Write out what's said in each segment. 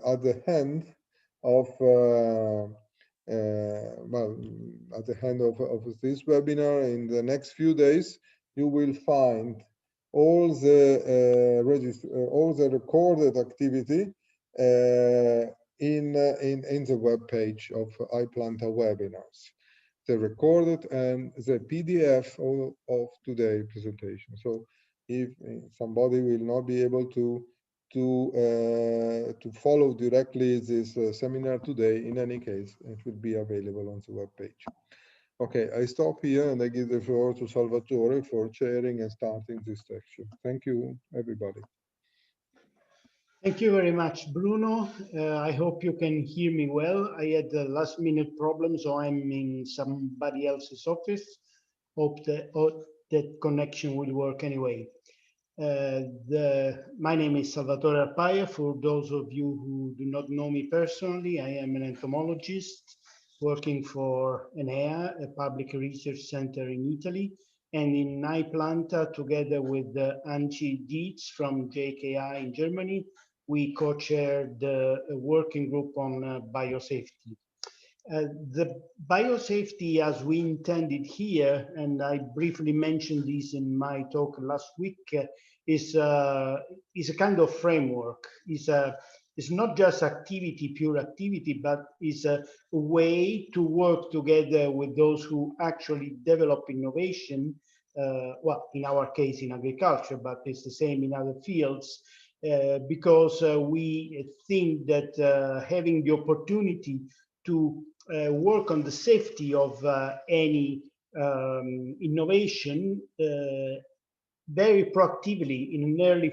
at the end of well, at the end of this webinar, in the next few days, you will find all the recorded activity in the web page of iPlanta webinars, the recorded and the PDF of today's presentation. So if somebody will not be able to follow directly this seminar today, in any case, it will be available on the web page. Okay, I stop here and I give the floor to Salvatore for chairing and starting this section. Thank you, everybody. Thank you very much, Bruno. I hope you can hear me well. I had a last minute problem, so I'm in somebody else's office. Hope that connection will work anyway. My name is Salvatore Arpaia. For those of you who do not know me personally, I am an entomologist working for Rna, a public research center in Italy, and in iPlanta, together with Angie Dietz from JKI in Germany, we co-chaired the working group on biosafety. The biosafety, as we intended here, and I briefly mentioned this in my talk last week, is a kind of framework. It's not just activity, pure activity, but is a way to work together with those who actually develop innovation. Well, in our case, in agriculture, but it's the same in other fields. Because we think that having the opportunity to work on the safety of any innovation very proactively in an early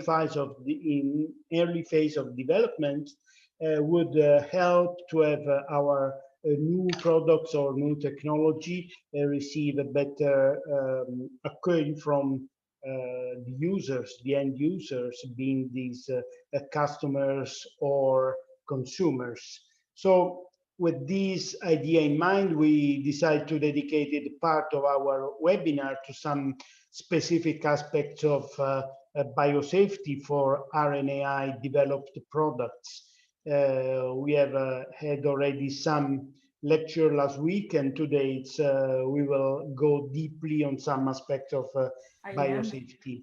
phase of development would help to have our new products or new technology receive a better acclaim from the users, the end users, being these customers or consumers. So with this idea in mind, we decided to dedicate a part of our webinar to some specific aspects of biosafety for RNAi developed products. We have had already some lecture last week, and today we will go deeply on some aspects of biosafety.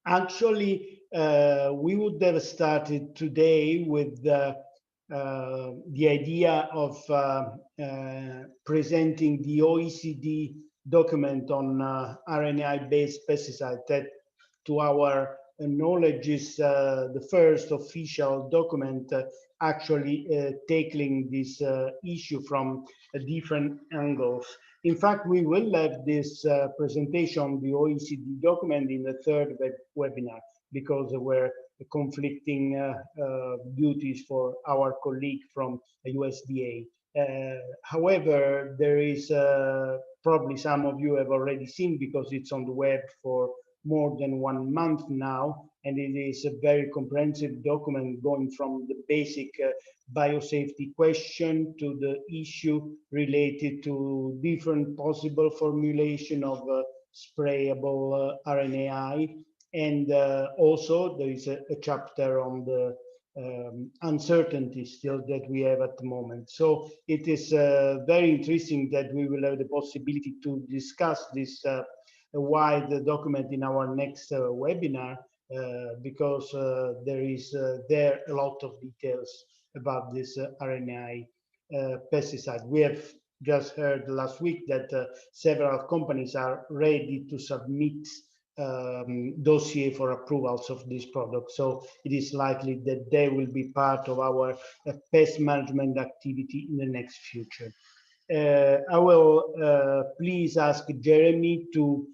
Actually, we would have started today with the idea of presenting the OECD document on RNAi-based pesticide that, to our knowledge, is the first official document actually tackling this issue from different angles. In fact, we will have this presentation on the OECD document in the third webinar, because there were conflicting duties for our colleague from USDA. However, there is probably some of you have already seen, because it's on the web for more than 1 month now, and it is a very comprehensive document going from the basic biosafety question to the issue related to different possible formulation of sprayable RNAi. And also there is a chapter on the uncertainty still that we have at the moment. So it is very interesting that we will have the possibility to discuss this wide document in our next webinar, because there is a lot of details about this RNAi pesticide. We have just heard last week that several companies are ready to submit dossier for approvals of this product. So it is likely that they will be part of our pest management activity in the next future. I will please ask Jeremy to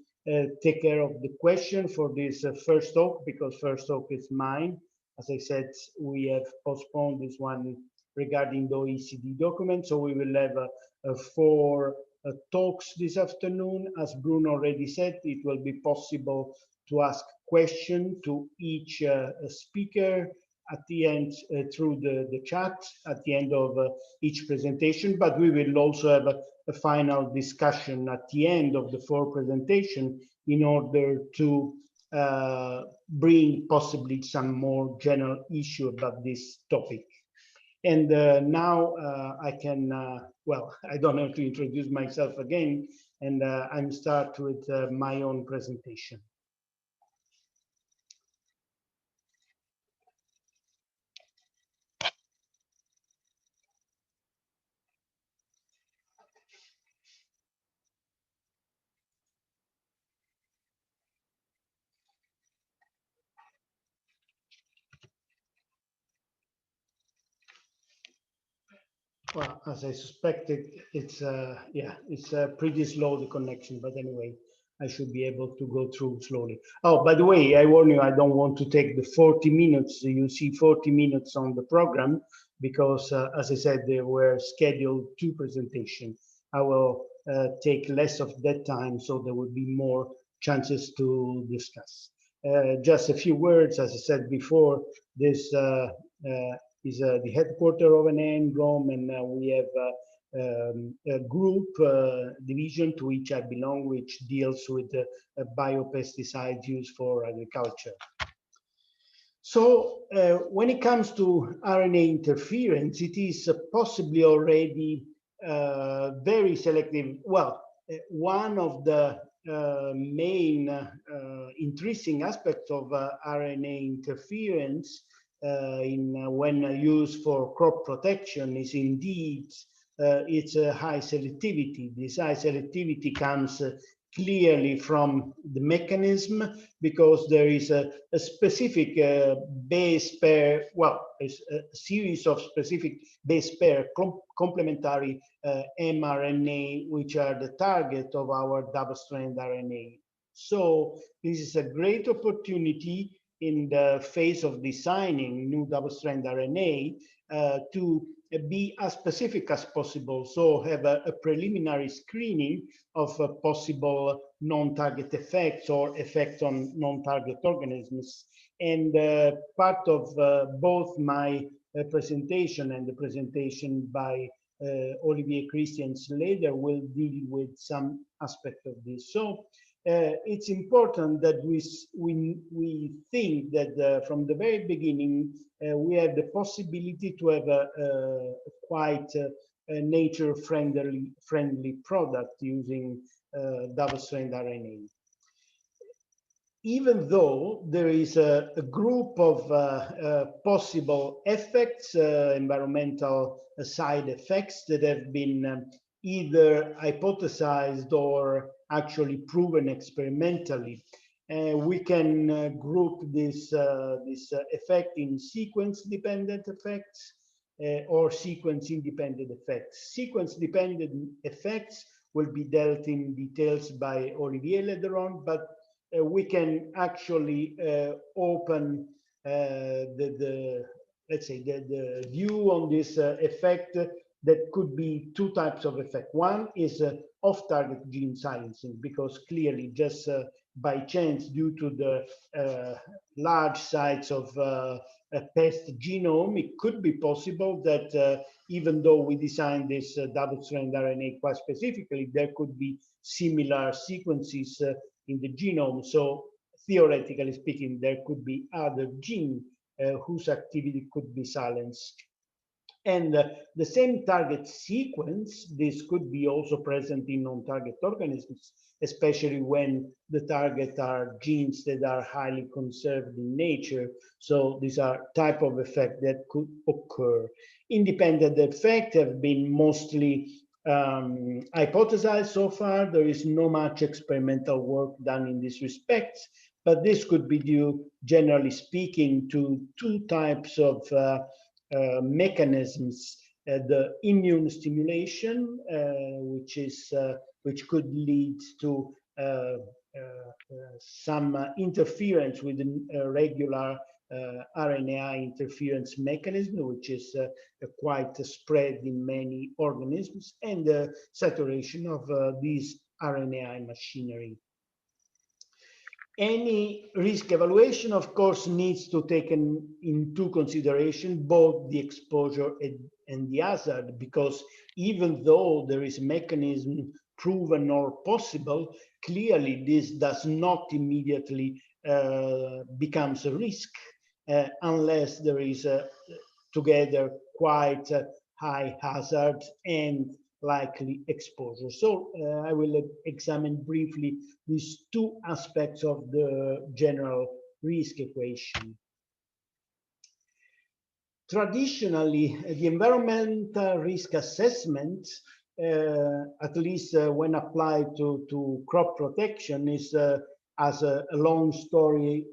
take care of the question for this first talk, because first talk is mine. As I said, we have postponed this one regarding the OECD document, so we will have 4 talks this afternoon. As Bruno already said, it will be possible to ask questions to each speaker at the end through the chat at the end of each presentation, but we will also have a final discussion at the end of the 4 presentation in order to bring possibly some more general issue about this topic. And now I can, well, I don't have to introduce myself again, and I'm start with my own presentation. Well, as I suspected, it's yeah, it's pretty slow, the connection, but anyway, I should be able to go through slowly. Oh, by the way, I warn you, I don't want to take the 40 minutes. You see 40 minutes on the program because, as I said, there were scheduled 2 presentations. I will take less of that time, so there will be more chances to discuss. Just a few words, as I said before, this is the headquarter of Rna in Rome, and we have a group division to which I belong, which deals with biopesticides used for agriculture. So when it comes to RNA interference, it is possibly already very selective. Well, one of the main interesting aspects of RNA interference when used for crop protection is indeed its high selectivity. This high selectivity comes clearly from the mechanism, because there is a specific base pair, well, a series of specific base pair complementary mRNA, which are the target of our double-strand RNA. So this is a great opportunity in the phase of designing new double-strand RNA to be as specific as possible. So have a preliminary screening of possible non-target effects or effects on non-target organisms. And part of both my presentation and the presentation by Olivier Christians later will deal with some aspect of this. So it's important that we think that from the very beginning we have the possibility to have a quite nature-friendly product using double-strand RNA. Even though there is a group of possible effects, environmental side effects that have been either hypothesized or actually proven experimentally. We can group this effect in sequence-dependent effects or sequence-independent effects. Sequence-dependent effects will be dealt in details by Olivier later on, but we can actually open let's say the view on this effect that could be 2 types of effect. One is off-target gene silencing, because clearly just by chance, due to the large size of a pest genome, it could be possible that even though we designed this double-strand RNA quite specifically, there could be similar sequences in the genome. So theoretically speaking, there could be other genes whose activity could be silenced. And the same target sequence, this could be also present in non-target organisms, especially when the target are genes that are highly conserved in nature. So these are type of effect that could occur. Independent effects have been mostly hypothesized so far. There is no much experimental work done in this respect, but this could be due, generally speaking, to 2 types of mechanisms: the immune stimulation, which could lead to some interference with a regular RNAi interference mechanism, which is quite spread in many organisms, and the saturation of these RNAi machinery. Any risk evaluation, of course, needs to take into consideration both the exposure and the hazard, because even though there is mechanism proven or possible, clearly this does not immediately becomes a risk unless there is together quite high hazard and likely exposure. So I will examine briefly these two aspects of the general risk equation. Traditionally, the environmental risk assessment, at least when applied to crop protection, is as a long story,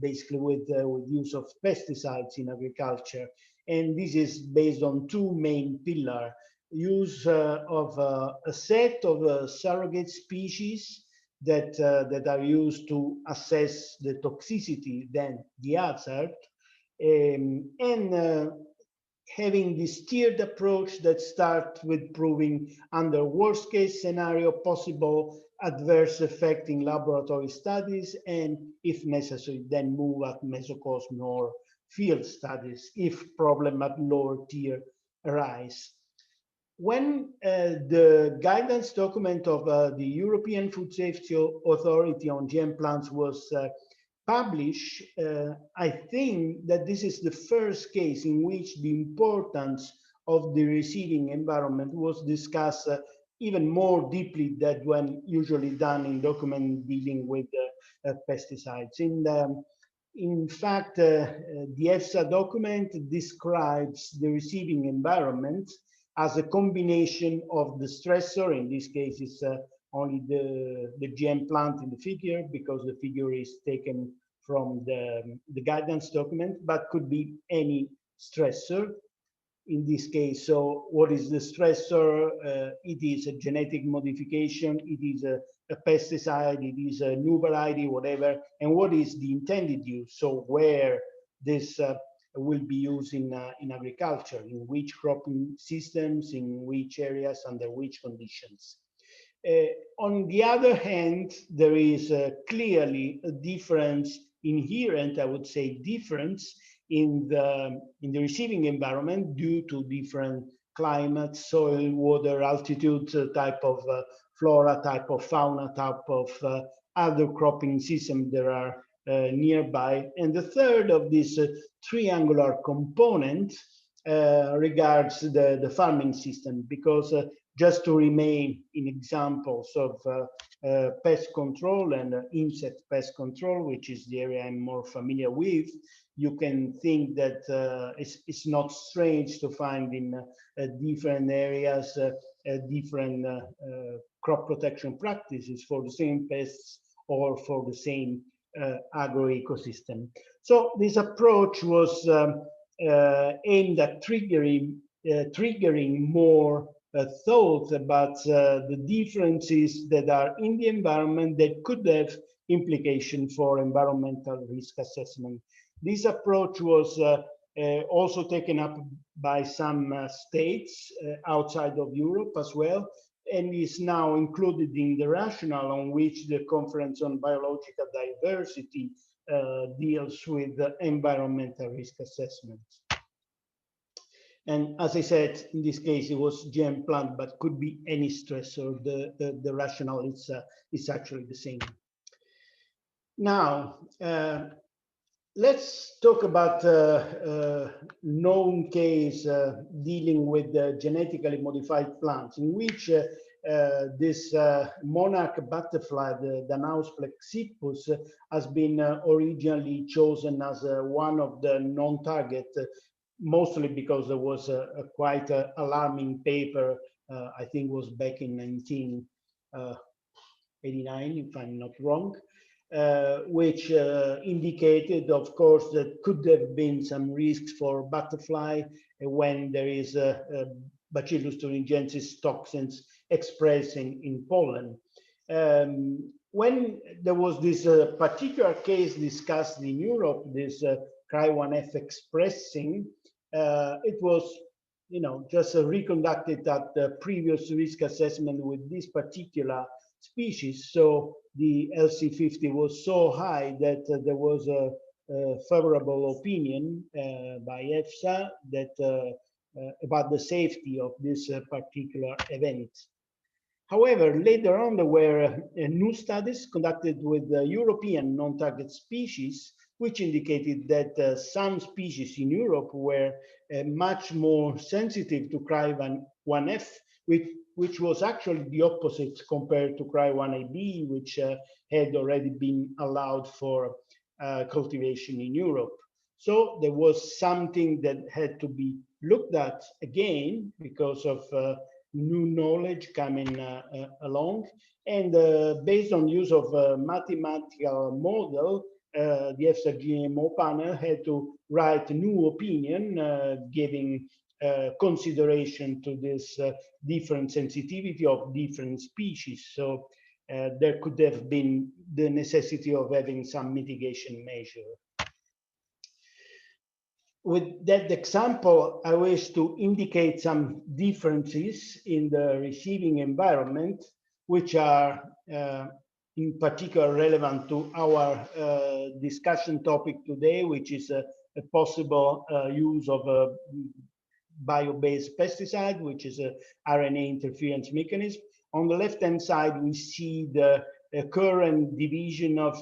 basically with use of pesticides in agriculture. And this is based on two main pillars: use of a set of surrogate species that are used to assess the toxicity, then the hazard, and having this tiered approach that starts with proving under worst case scenario possible adverse effect in laboratory studies, and if necessary then move at mesocosm or field studies if problem at lower tier arise. When the guidance document of the European Food Safety Authority on GM plants was published, I think that this is the first case in which the importance of the receiving environment was discussed even more deeply than when usually done in document dealing with pesticides. In fact, the EFSA document describes the receiving environment as a combination of the stressor. In this case, it's only the GM plant in the figure, because the figure is taken from the guidance document, but could be any stressor in this case. So what is the stressor? It is a genetic modification, it is a pesticide, it is a new variety, whatever. And what is the intended use? So where this will be used in agriculture, in which cropping systems, in which areas, under which conditions. On the other hand, there is clearly a difference, inherent, I would say, difference in the receiving environment due to different climate, soil, water, altitude, type of flora, type of fauna, type of other cropping system that are nearby. And the third of this triangular component regards the farming system, because just to remain in examples of pest control and insect pest control, which is the area I'm more familiar with, you can think that it's not strange to find in different areas different crop protection practices for the same pests or for the same agroecosystem. So this approach was aimed at triggering more thought about the differences that are in the environment that could have implication for environmental risk assessment. This approach was also taken up by some states outside of Europe as well, and is now included in the rationale on which the Conference on Biological Diversity deals with environmental risk assessment. And as I said, in this case, it was GM plant, but could be any stressor. The rationale is actually the same. Now, let's talk about a known case dealing with genetically modified plants, in which this monarch butterfly, the Danaus plexippus, has been originally chosen as one of the non-target, mostly because there was a quite alarming paper, I think was back in 1989, if I'm not wrong, which indicated, of course, that could have been some risks for butterfly when there is Bacillus thuringiensis toxins expressed in pollen. When there was this particular case discussed in Europe, this Cry1F expressing, it was, just reconducted at the previous risk assessment with this particular species. So the LC50 was so high that there was a favorable opinion by EFSA that about the safety of this particular event. However, later on, there were new studies conducted with European non-target species, which indicated that some species in Europe were much more sensitive to Cry1F, which was actually the opposite compared to Cry1AB, which had already been allowed for cultivation in Europe. So there was something that had to be looked at again because of new knowledge coming along. And based on use of a mathematical model, the EFSA GMO panel had to write a new opinion giving consideration to this different sensitivity of different species. So there could have been the necessity of having some mitigation measure. With that example, I wish to indicate some differences in the receiving environment, which are in particular relevant to our discussion topic today, which is a possible use of a bio-based pesticide, which is a RNA interference mechanism. On the left-hand side, we see the current division of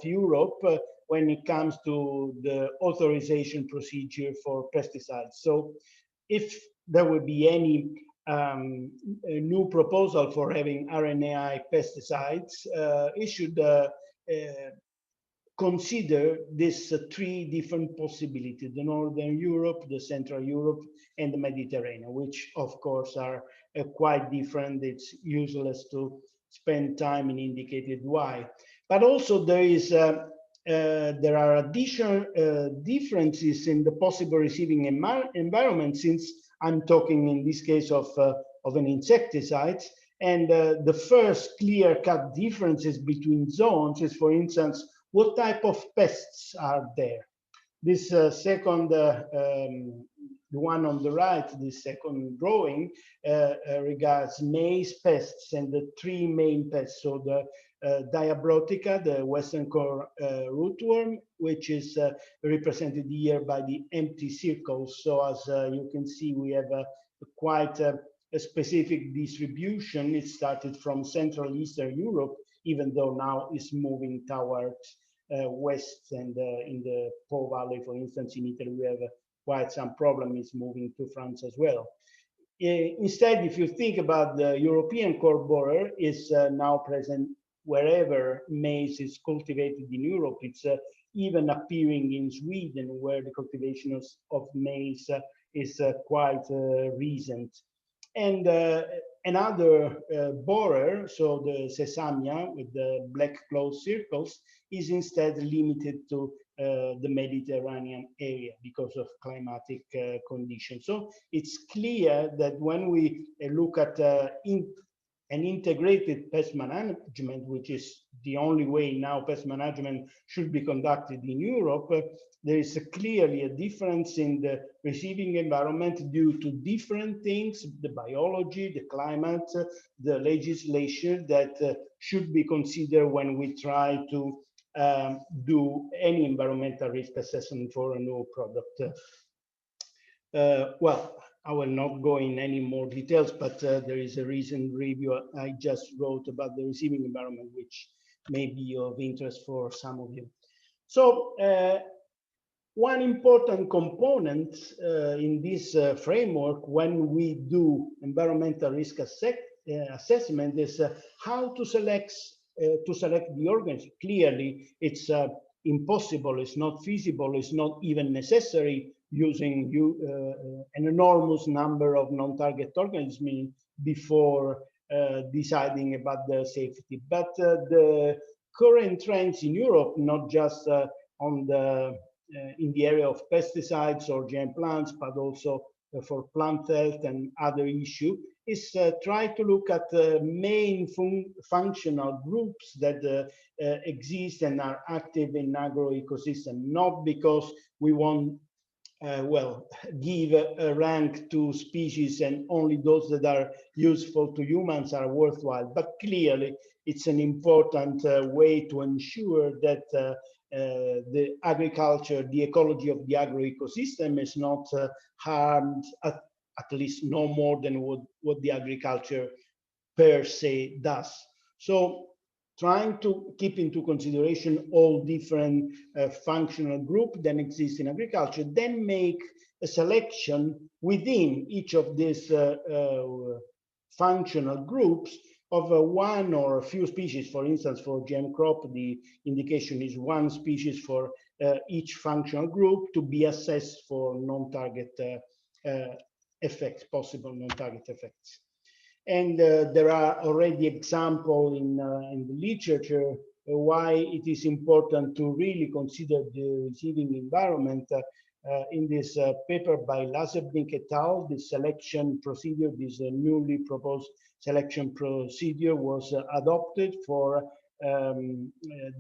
Europe when it comes to the authorization procedure for pesticides. So if there would be any new proposal for having RNAi pesticides, it should consider these three different possibilities: the Northern Europe, the Central Europe, and the Mediterranean, which of course are quite different. It's useless to spend time in indicating why. But also there are additional differences in the possible receiving environment, since I'm talking in this case of an insecticide. And the first clear-cut differences between zones is, for instance, what type of pests are there. This second, the one on the right, the second drawing, regards Mace pests and the three main pests. So the Diabrotica, the western core rootworm, which is represented here by the empty circles. So as you can see, we have quite a specific distribution. It started from Central Eastern Europe, even though now it's moving towards west, and in the Po Valley, for instance, in Italy, we have quite some problem. It's moving to France as well. Instead, if you think about the European core borer, is now present wherever maize is cultivated in Europe. It's even appearing in Sweden, where the cultivation of maize is quite recent. And another borer, so the Sesamia with the black closed circles, is instead limited to the Mediterranean area because of climatic conditions. So it's clear that when we look at an integrated pest management, which is the only way now pest management should be conducted in Europe, there is clearly a difference in the receiving environment due to different things: the biology, the climate, the legislation that should be considered when we try to do any environmental risk assessment for a new product. Well, I will not go in any more details, but there is a recent review I just wrote about the receiving environment, which may be of interest for some of you. So one important component in this framework when we do environmental risk assessment is how to select the organism. Clearly, it's impossible, it's not feasible, it's not even necessary using an enormous number of non-target organisms before deciding about the safety. But the current trends in Europe, not just on the in the area of pesticides or GM plants, but also for plant health and other issues, is try to look at the main functional groups that exist and are active in agroecosystem, not because we want well, give a rank to species and only those that are useful to humans are worthwhile. But clearly, it's an important way to ensure that the agriculture, the ecology of the agroecosystem is not harmed, at least no more than what the agriculture per se does. So trying to keep into consideration all different functional groups that exist in agriculture, then make a selection within each of these functional groups of one or a few species. For instance, for GM crop, the indication is one species for each functional group to be assessed for non-target effects, possible non-target effects. And there are already examples in the literature why it is important to really consider the receiving environment. In this paper by Lazebnik et al., the selection procedure, this newly proposed selection procedure was adopted for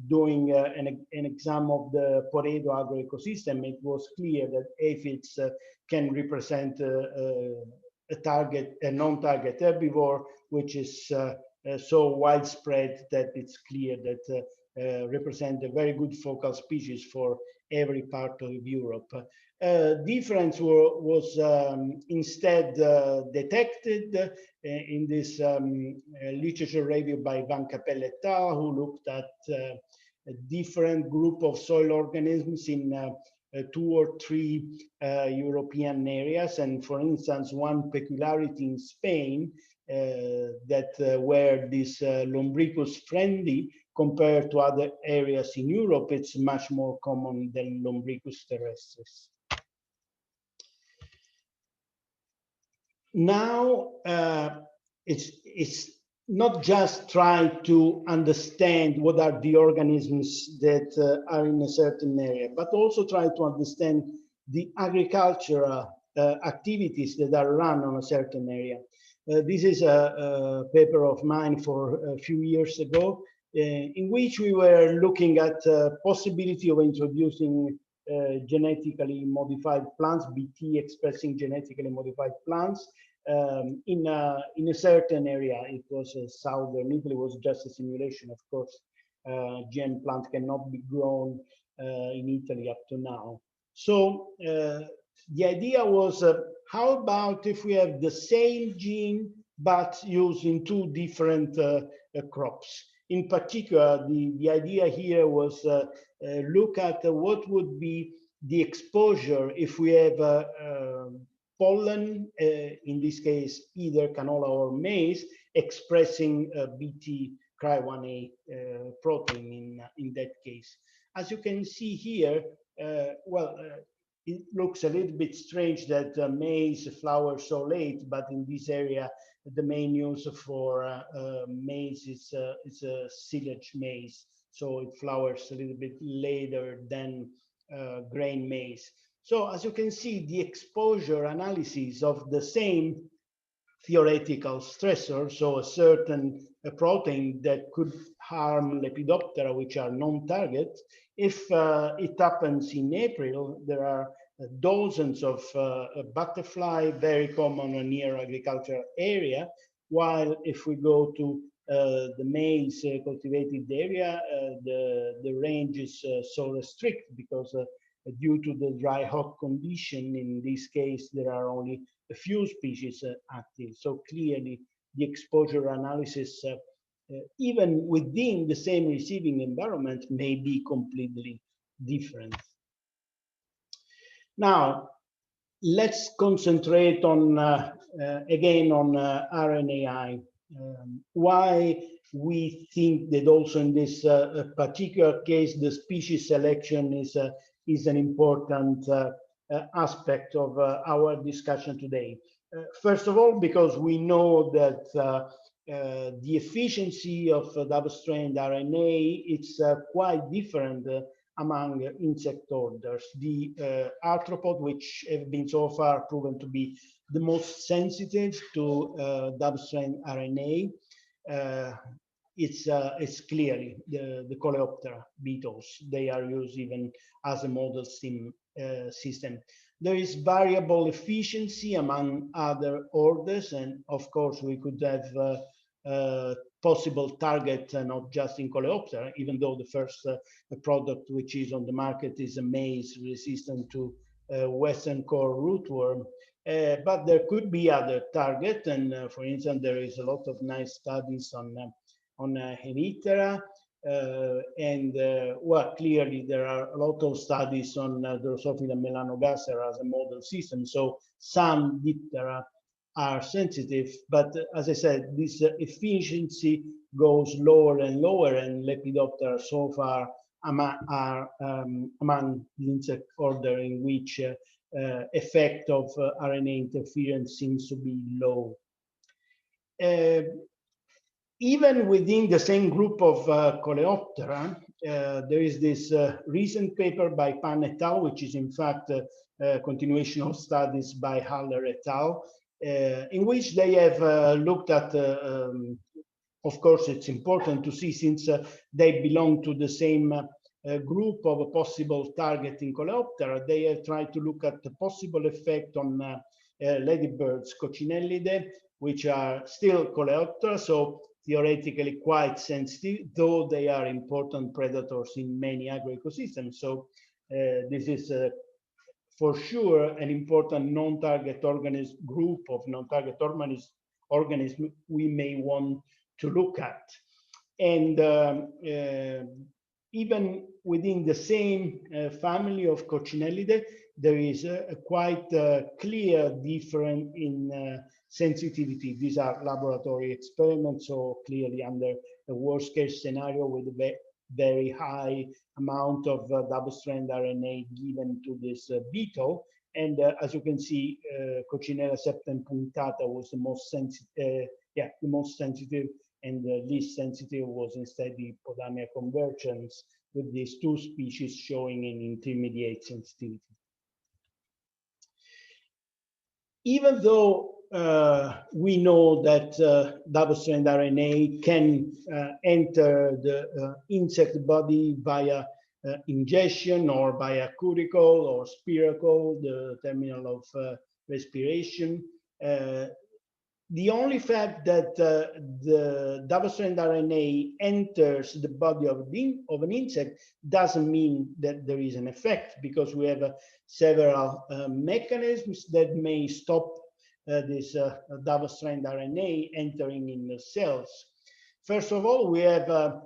doing an exam of the Pareto agroecosystem. It was clear that aphids can represent a non-target herbivore, which is so widespread that it's clear that represent a very good focal species for every part of Europe. Difference was instead detected in this literature review by Van Capelle et al., who looked at a different group of soil organisms in 2 or 3 European areas. And for instance, one peculiarity in Spain where this Lumbricus friendly compared to other areas in Europe, it's much more common than Lumbricus terrestris. Now, it's not just try to understand what are the organisms that are in a certain area, but also try to understand the agricultural activities that are run on a certain area. This is a paper of mine for a few years ago, in which we were looking at the possibility of introducing genetically modified plants, BT expressing genetically modified plants, in a certain area. It was southern Italy. It was just a simulation, of course. GM plant cannot be grown in Italy up to now. So the idea was, how about if we have the same gene but used in 2 different crops? In particular, the idea here was look at what would be the exposure if we have pollen, in this case, either canola or maize, expressing BT Cry1a protein in that case. As you can see here, it looks a little bit strange that maize flowers so late, but in this area, the main use for maize is a silage maize. So it flowers a little bit later than grain maize. So as you can see, the exposure analysis of the same theoretical stressor, so a certain protein that could harm Lepidoptera, which are non-target, if it happens in April, there are dozens of butterfly, very common near agricultural area, while if we go to the maize cultivated area, the range is so restricted because due to the dry hot condition, in this case, there are only a few species active. So clearly the exposure analysis, even within the same receiving environment, may be completely different. Now, let's concentrate on, again, on RNAi. Why we think that also in this particular case, the species selection is an important aspect of our discussion today. First of all, because we know that the efficiency of double-stranded RNA is quite different among insect orders. The arthropod, which have been so far proven to be the most sensitive to double-stranded RNA, it's clearly the Coleoptera beetles. They are used even as a model system. There is variable efficiency among other orders, and of course we could have possible target not just in Coleoptera, even though the first product which is on the market is a maize resistant to western core rootworm. But there could be other target, and for instance, there is a lot of nice studies on on Hemiptera. Well, clearly there are a lot of studies on Drosophila melanogaster as a model system. So some Diptera are sensitive, but as I said, this efficiency goes lower and lower, and Lepidoptera so far are among the insect order in which effect of RNA interference seems to be low. Even within the same group of Coleoptera, there is this recent paper by Pan et al., which is in fact a continuation of studies by Haller et al., in which they have looked at, of course, it's important to see since they belong to the same group of a possible target in Coleoptera, they have tried to look at the possible effect on ladybirds, Coccinellidae, which are still Coleoptera, so theoretically quite sensitive, though they are important predators in many agroecosystems. So this is for sure an important non-target organism group of non-target organisms we may want to look at. And even within the same family of Coccinellidae, there is a quite clear difference in sensitivity. These are laboratory experiments, so clearly under a worst case scenario with a very high amount of double-strand RNA given to this beetle. And as you can see, Coccinella septem punctata was the most sensitive, the most sensitive, and the least sensitive was instead the Podamia convergence, with these two species showing an intermediate sensitivity. Even though we know that double-strand RNA can enter the insect body via ingestion or via cuticle or spiracle, the terminal of respiration, the only fact that the double-strand RNA enters the body of an insect doesn't mean that there is an effect, because we have several mechanisms that may stop this double-strand RNA entering in the cells. First of all, we have, well,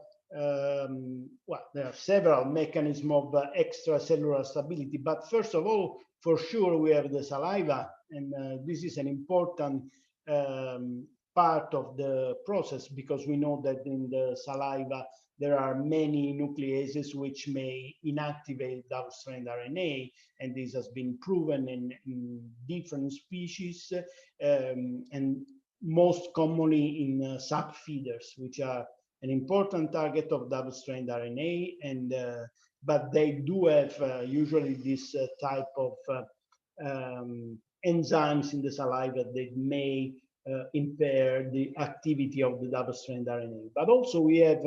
there are several mechanisms of extracellular stability, but first of all, for sure, we have the saliva, and this is an important part of the process, because we know that in the saliva there are many nucleases which may inactivate double-strand RNA, and this has been proven in different species, and most commonly in sap feeders, which are an important target of double-strand RNA, and but they do have usually this type of enzymes in the saliva that may impair the activity of the double-strand RNA. But also we have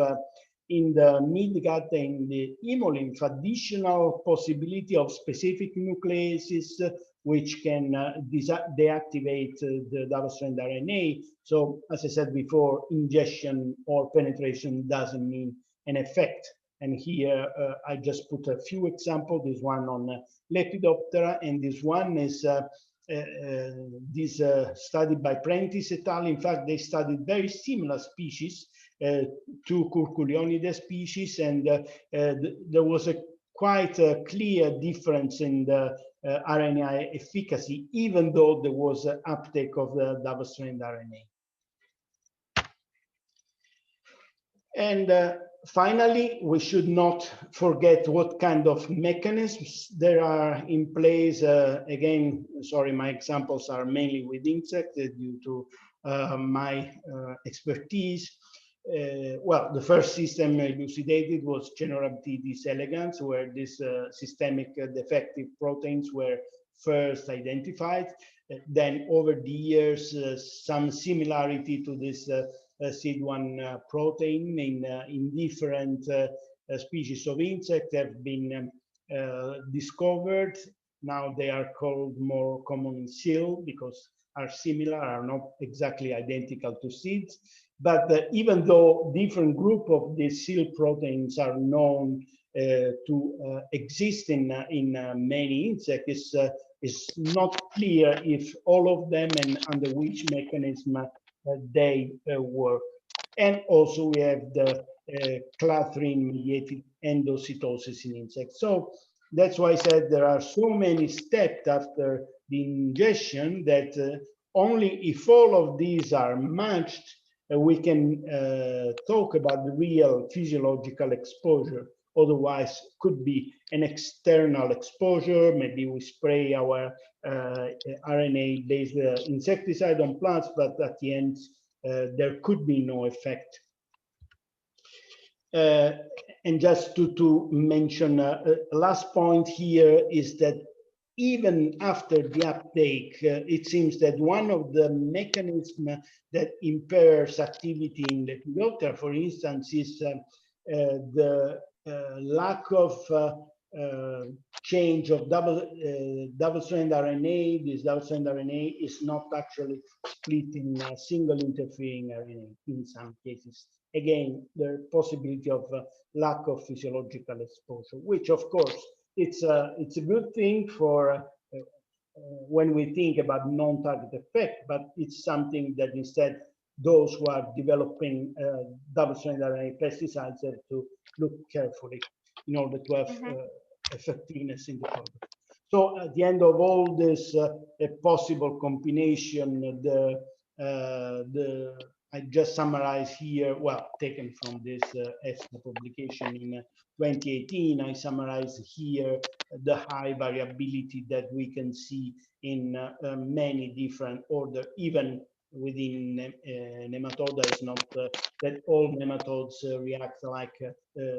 in the midgut and the hemolymph additional possibility of specific nucleases which can deactivate the double-strand RNA. So as I said before, ingestion or penetration doesn't mean an effect. And here I just put a few examples, this one on Lepidoptera, and this one is this study by Prentice et al. In fact, they studied very similar species, two Curculionidae species, and there was a quite a clear difference in the RNAi efficacy, even though there was uptake of the double-strand RNA. And finally, we should not forget what kind of mechanisms there are in place. Again, sorry, my examples are mainly with insects due to my expertise. Well, the first system elucidated was Caenorhabditis elegans, where these systemic defective proteins were first identified. Then over the years, some similarity to this SID1 protein in different species of insect have been discovered. Now they are called more common SIL because are similar, are not exactly identical to SIDs. But even though different group of these SIL proteins are known to exist in many insects, it's not clear if all of them and under which mechanism they work. And also we have the clathrin-mediated endocytosis in insects. So that's why I said there are so many steps after the ingestion that only if all of these are matched, we can talk about the real physiological exposure. Otherwise, could be an external exposure. Maybe we spray our RNA-based insecticide on plants, but at the end, there could be no effect. And just to mention last point here is that even after the uptake, it seems that one of the mechanisms that impairs activity in the Lepidoptera, for instance, is the lack of change of double-strand RNA. This double-strand RNA is not actually split in single interfering RNA in some cases. Again, the possibility of lack of physiological exposure, which of course it's a good thing for when we think about non-target effect, but it's something that instead those who are developing double-strand RNA pesticides have to look carefully in order to have effectiveness in the product. So at the end of all this possible combination, I just summarize here, well, taken from this EFSA publication in 2018, I summarize here the high variability that we can see in many different orders, even within nematoda. It's not that all nematodes react like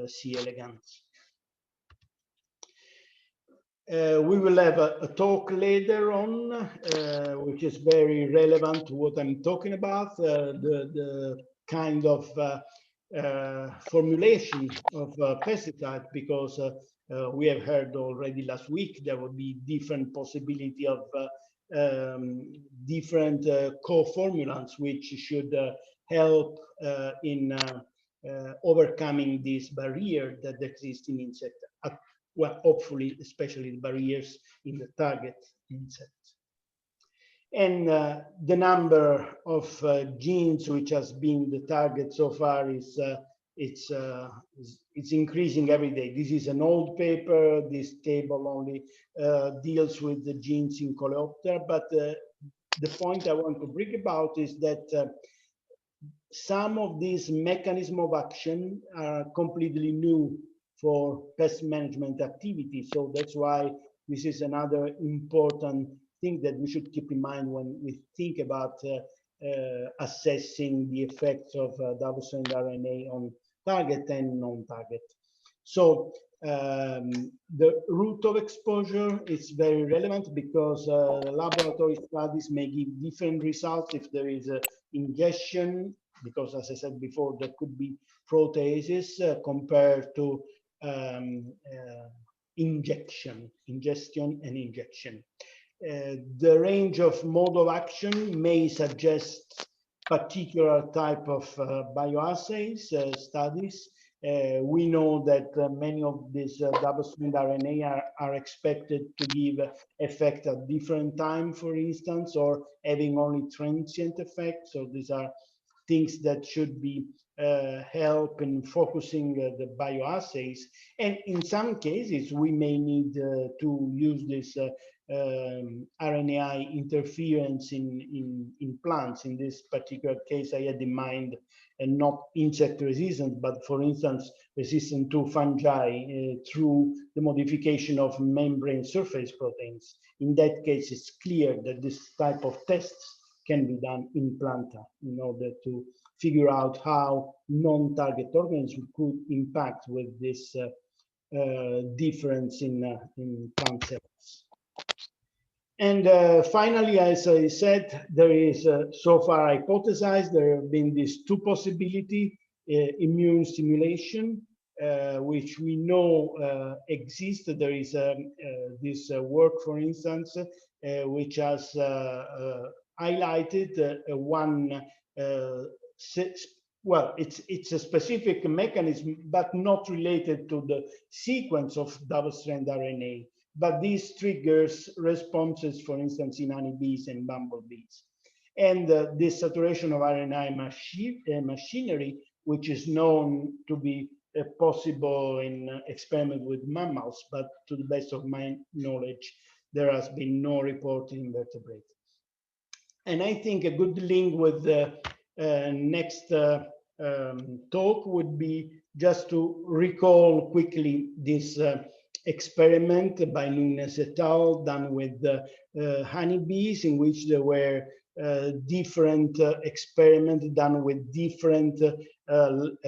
C. elegans. We will have a talk later on, which is very relevant to what I'm talking about, the kind of formulation of pesticide, because we have heard already last week there will be different possibility of different co-formulants which should help in overcoming this barrier that exists in insects. Well, hopefully, especially the barriers in the target insects. And the number of genes which has been the target so far is it's increasing every day. This is an old paper. This table only deals with the genes in Coleoptera, but the point I want to bring about is that some of these mechanisms of action are completely new for pest management activity. So that's why this is another important thing that we should keep in mind when we think about assessing the effects of double-strand RNA on target and non-target. So the route of exposure is very relevant because laboratory studies may give different results if there is a ingestion, because as I said before, there could be proteases compared to ingestion and injection. The range of mode of action may suggest particular type of bioassays studies. We know that many of these double-strand RNA are expected to give effect at different time, for instance, or having only transient effect. So these are things that should be help in focusing the bioassays. And in some cases, we may need to use this RNAi interference in plants. In this particular case, I had in mind and not insect resistance, but for instance, resistant to fungi through the modification of membrane surface proteins. In that case, it's clear that this type of tests can be done in planta in order to figure out how non-target organisms could impact with this difference in plant cells. And finally, as I said, there is so far hypothesized, there have been these two possibilities, immune stimulation, which we know exists. There is this work, for instance, which has highlighted one, well, it's a specific mechanism, but not related to the sequence of double-strand RNA. But this triggers responses, for instance, in honeybees and bumblebees. And this saturation of RNAi machinery, which is known to be possible in experiment with mammals, but to the best of my knowledge, there has been no report in invertebrates. And I think a good link with the next talk would be just to recall quickly this experiment by Nunes et al. Done with honeybees, in which there were different experiments done with different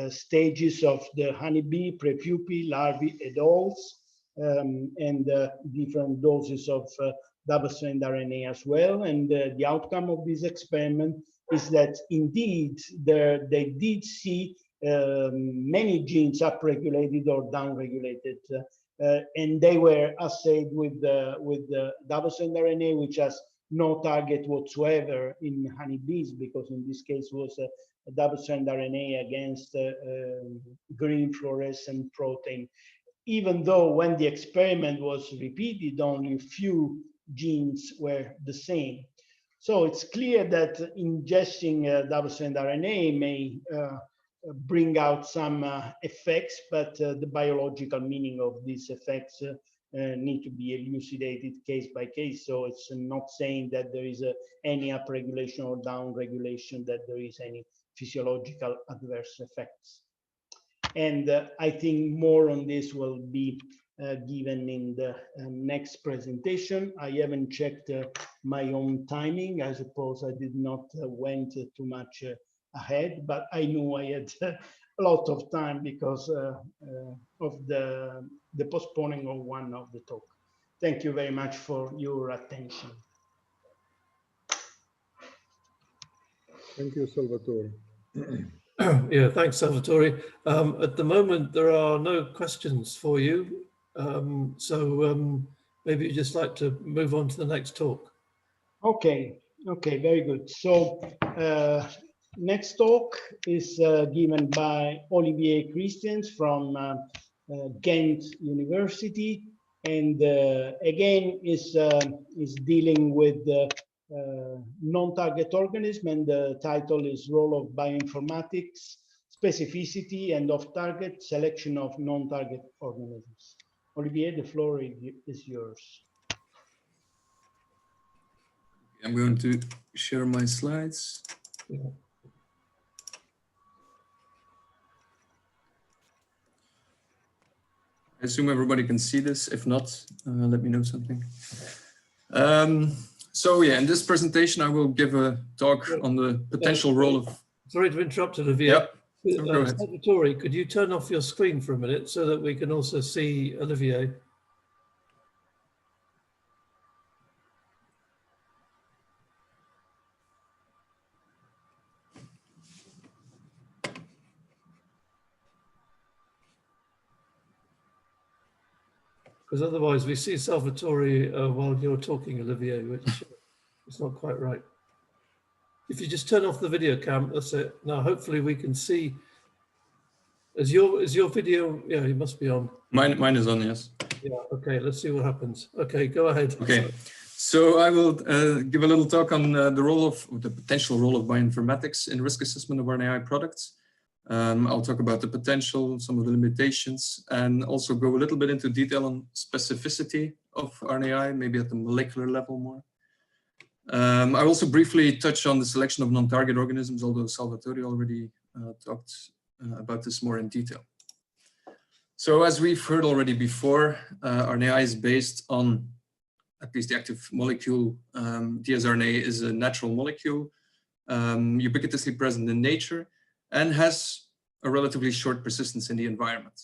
stages of the honeybee, prepupae, larvae, adults, and different doses of double-stranded RNA as well. And the outcome of this experiment is that indeed they did see many genes upregulated or downregulated, and they were assayed with the double-stranded RNA, which has no target whatsoever in honeybees, because in this case was a double-stranded RNA against green fluorescent protein, even though when the experiment was repeated, only a few genes were the same. So it's clear that ingesting double-stranded RNA may bring out some effects, but the biological meaning of these effects need to be elucidated case by case. So it's not saying that there is any upregulation or downregulation, that there is any physiological adverse effects. And I think more on this will be given in the next presentation. I haven't checked my own timing. I suppose I did not went too much ahead, but I knew I had a lot of time because of the postponing of one of the talk. Thank you very much for your attention. Thank you, Salvatore. Yeah, thanks, Salvatore. At the moment, there are no questions for you. Maybe you'd just like to move on to the next talk. Okay, very good. So next talk is given by Olivier Christians from Ghent University, and again is dealing with non-target organism, and the title is Role of Bioinformatics, Specificity and Off-Target Selection of Non-Target Organisms. Olivier, the floor is yours. I'm going to share my slides. Yeah. I assume everybody can see this. If not, let me know something. So yeah, in this presentation, I will give a talk on the potential role of... Sorry to interrupt, Olivier. Yep. Go ahead. Salvatore, could you turn off your screen for a minute so that we can also see Olivier? Because otherwise we see Salvatore while you're talking, Olivier, which is not quite right. If you just turn off the video cam, that's it. Now, hopefully we can see. Is your video? Yeah, it must be on. Mine is on, yes. Yeah. Okay. Let's see what happens. Okay, go ahead. Okay. So I will give a little talk on the potential role of bioinformatics in risk assessment of RNAi products. I'll talk about the potential, some of the limitations, and also go a little bit into detail on specificity of RNAi, maybe at the molecular level more. I also briefly touch on the selection of non-target organisms, although Salvatore already talked about this more in detail. So as we've heard already before, RNAi is based on, at least the active molecule, dsRNA is a natural molecule, ubiquitously present in nature, and has a relatively short persistence in the environment.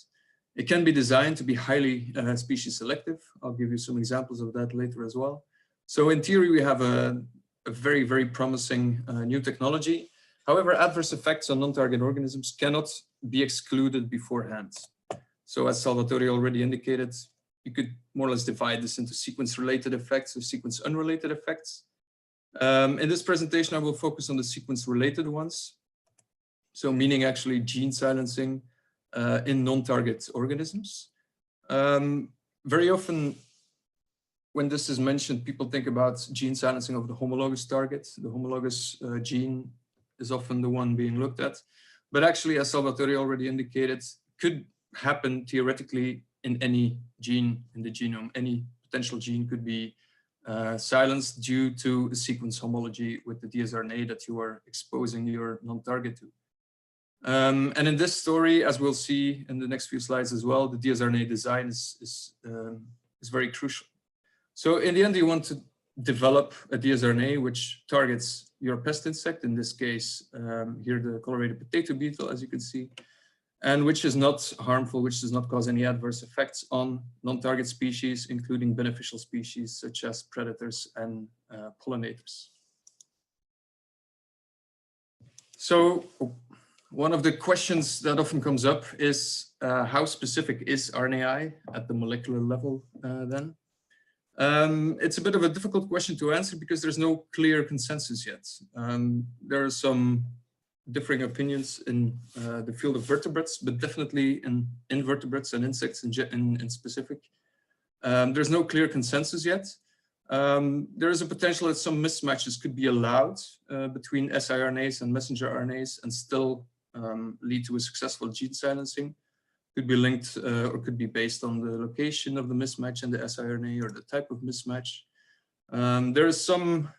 It can be designed to be highly species selective. I'll give you some examples of that later as well. So in theory, we have a very, very promising new technology. However, adverse effects on non-target organisms cannot be excluded beforehand. So as Salvatore already indicated, you could more or less divide this into sequence-related effects or sequence-unrelated effects. In this presentation, I will focus on the sequence-related ones. So meaning actually gene silencing in non-target organisms. Very often when this is mentioned, people think about gene silencing of the homologous target. The homologous gene is often the one being looked at. But actually, as Salvatore already indicated, could happen theoretically in any gene in the genome. Any potential gene could be silenced due to a sequence homology with the dsRNA that you are exposing your non-target to. And in this story, as we'll see in the next few slides as well, the dsRNA design is very crucial. So in the end, you want to develop a dsRNA which targets your pest insect, in this case, here the colorated potato beetle, as you can see, and which is not harmful, which does not cause any adverse effects on non-target species, including beneficial species such as predators and pollinators. So one of the questions that often comes up is how specific is RNAi at the molecular level then? It's a bit of a difficult question to answer because there's no clear consensus yet. There are some differing opinions in the field of vertebrates, but definitely in invertebrates and insects in specific. There's no clear consensus yet. There is a potential that some mismatches could be allowed between siRNAs and messenger RNAs and still lead to a successful gene silencing. Could be linked or could be based on the location of the mismatch and the siRNA or the type of mismatch. There is some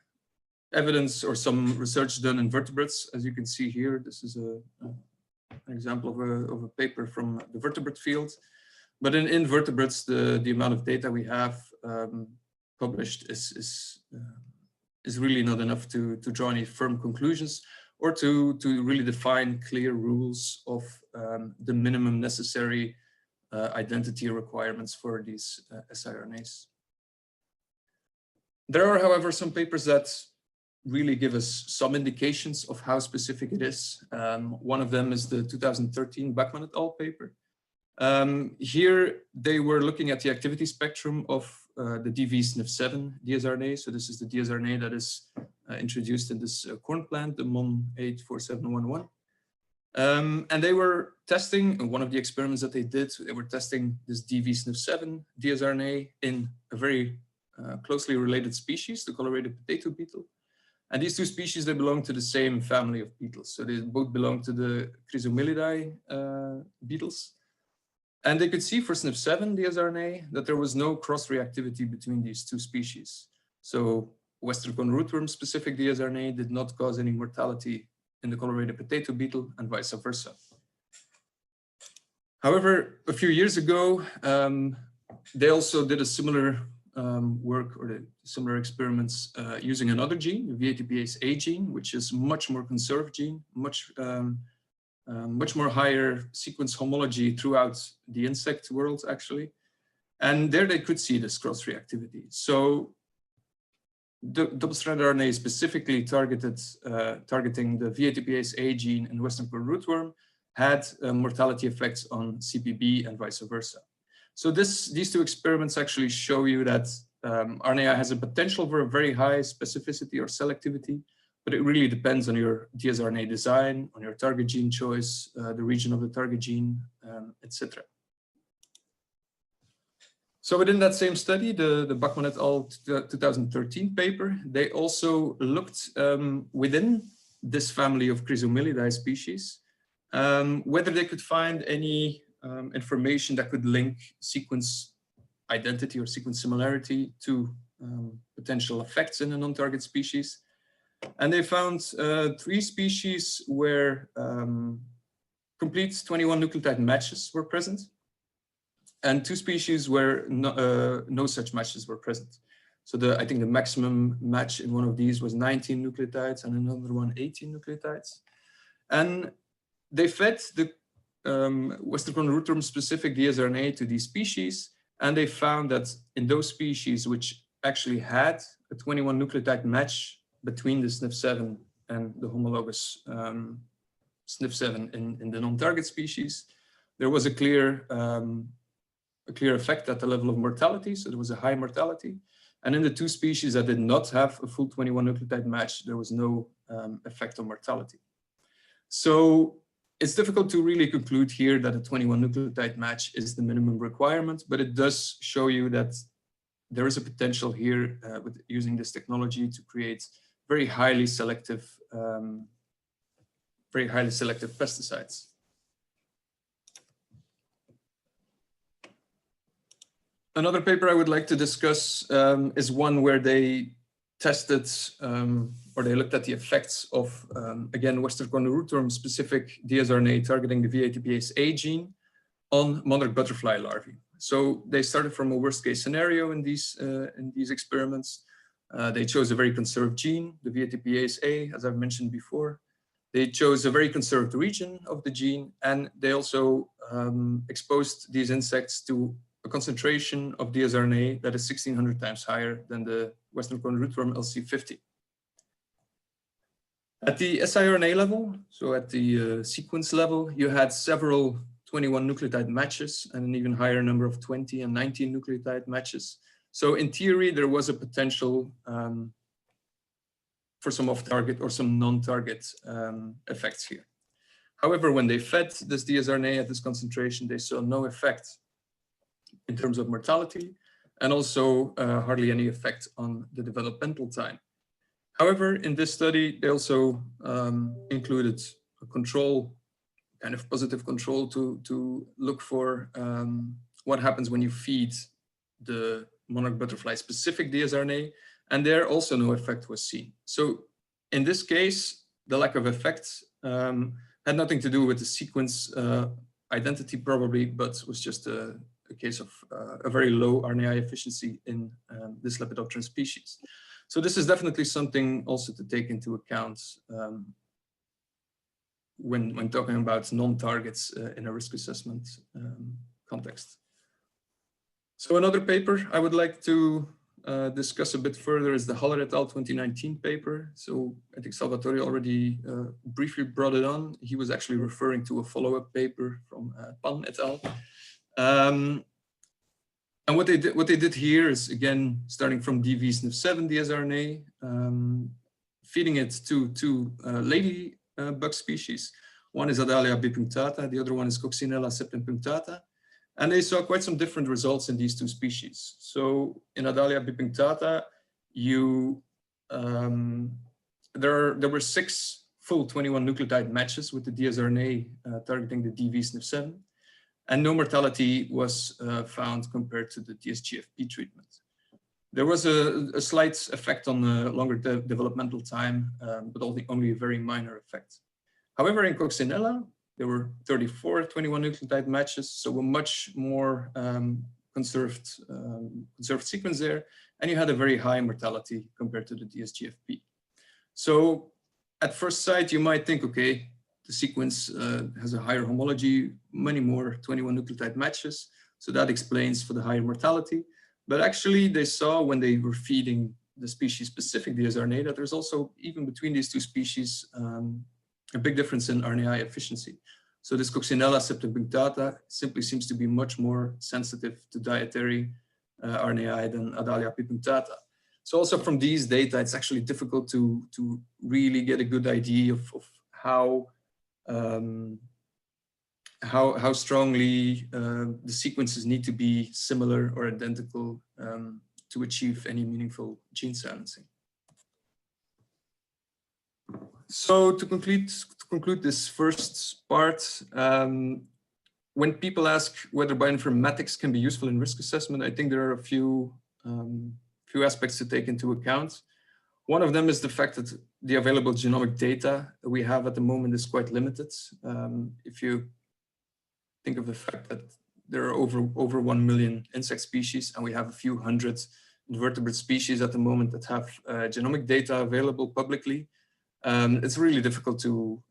evidence or some research done in vertebrates, as you can see here. This is an example of a paper from the vertebrate field. But in invertebrates, the amount of data we have published is really not enough to draw any firm conclusions or to really define clear rules of the minimum necessary identity requirements for these siRNAs. There are, however, some papers that really give us some indications of how specific it is. One of them is the 2013 Bachmann et al. Paper. Here, they were looking at the activity spectrum of the DV-SNF7 dsRNA. So this is the dsRNA that is introduced in this corn plant, the MON84711. And they were testing, one of the experiments that they did, they were testing this DV-SNF7 dsRNA in a very closely related species, the colorated potato beetle. And these two species, they belong to the same family of beetles. So they both belong to the Chrysomelidae beetles. And they could see for SNF7 dsRNA that there was no cross-reactivity between these two species. So Western cone rootworm specific dsRNA did not cause any mortality in the colorated potato beetle and vice versa. However, a few years ago, they also did a similar work or similar experiments using another gene, the V80Pase A gene, which is much more conserved gene, much more higher sequence homology throughout the insect world, actually. And there they could see this cross-reactivity. So the double-stranded RNA specifically targeting the V80Pase A gene in Western cone rootworm had mortality effects on CPB and vice versa. So these two experiments actually show you that RNAi has a potential for a very high specificity or selectivity, but it really depends on your dsRNA design, on your target gene choice, the region of the target gene, etc. So within that same study, the Bachmann et al. 2013 paper, they also looked within this family of Chrysomelidae species, whether they could find any information that could link sequence identity or sequence similarity to potential effects in a non-target species. And they found 3 species where complete 21 nucleotide matches were present, and 2 species where no such matches were present. So I think the maximum match in one of these was 19 nucleotides and another one 18 nucleotides. And they fed the Western cone rootworm specific dsRNA to these species, and they found that in those species which actually had a 21 nucleotide match between the SNF7 and the homologous SNF7 in the non-target species, there was a clear effect at the level of mortality. So there was a high mortality. And in the 2 species that did not have a full 21 nucleotide match, there was no effect on mortality. So it's difficult to really conclude here that a 21 nucleotide match is the minimum requirement, but it does show you that there is a potential here with using this technology to create very highly selective pesticides. Another paper I would like to discuss is one where they tested or they looked at the effects of, again, Western corner rootworm specific dsRNA targeting the V80Pase A gene on monarch butterfly larvae. So they started from a worst case scenario in these experiments. They chose a very conserved gene, the V80Pase A, as I've mentioned before. They chose a very conserved region of the gene, and they also exposed these insects to a concentration of dsRNA that is 1600 times higher than the Western corner rootworm LC50. At the siRNA level, so at the sequence level, you had several 21 nucleotide matches and an even higher number of 20 and 19 nucleotide matches. So in theory, there was a potential for some off-target or some non-target effects here. However, when they fed this dsRNA at this concentration, they saw no effect in terms of mortality and also hardly any effect on the developmental time. However, in this study, they also included a control, kind of positive control to look for what happens when you feed the monarch butterfly specific dsRNA, and there also no effect was seen. So in this case, the lack of effect had nothing to do with the sequence identity probably, but was just a case of a very low RNAi efficiency in this Lepidopteran species. So this is definitely something also to take into account when talking about non-targets in a risk assessment context. So another paper I would like to discuss a bit further is the Haller et al. 2019 paper. So I think Salvatore already briefly brought it on. He was actually referring to a follow-up paper from Pan et al. And what they did here is, again, starting from DV-SNF7 dsRNA, feeding it to two ladybug species. One is Adalia bipunctata, the other one is Coccinella septempunctata. And they saw quite some different results in these two species. So in Adalia bipunctata, there were 6 full 21 nucleotide matches with the dsRNA targeting the DV-SNF7. And no mortality was found compared to the DSGFP treatment. There was a slight effect on the longer developmental time, but only a very minor effect. However, in Coccinella, there were 34 21 nucleotide matches, so a much more conserved sequence there, and you had a very high mortality compared to the DSGFP. So at first sight, you might think, okay, the sequence has a higher homology, many more 21 nucleotide matches, so that explains for the higher mortality. But actually, they saw when they were feeding the species-specific dsRNA that there's also, even between these two species, a big difference in RNAi efficiency. So this Coccinella septempunctata simply seems to be much more sensitive to dietary RNAi than Adalia bipunctata. So also from these data, it's actually difficult to really get a good idea of how strongly the sequences need to be similar or identical to achieve any meaningful gene silencing. So to conclude this first part, when people ask whether bioinformatics can be useful in risk assessment, I think there are a few aspects to take into account. One of them is the fact that the available genomic data we have at the moment is quite limited. If you think of the fact that there are over 1 million insect species, and we have a few hundred invertebrate species at the moment that have genomic data available publicly, it's really difficult to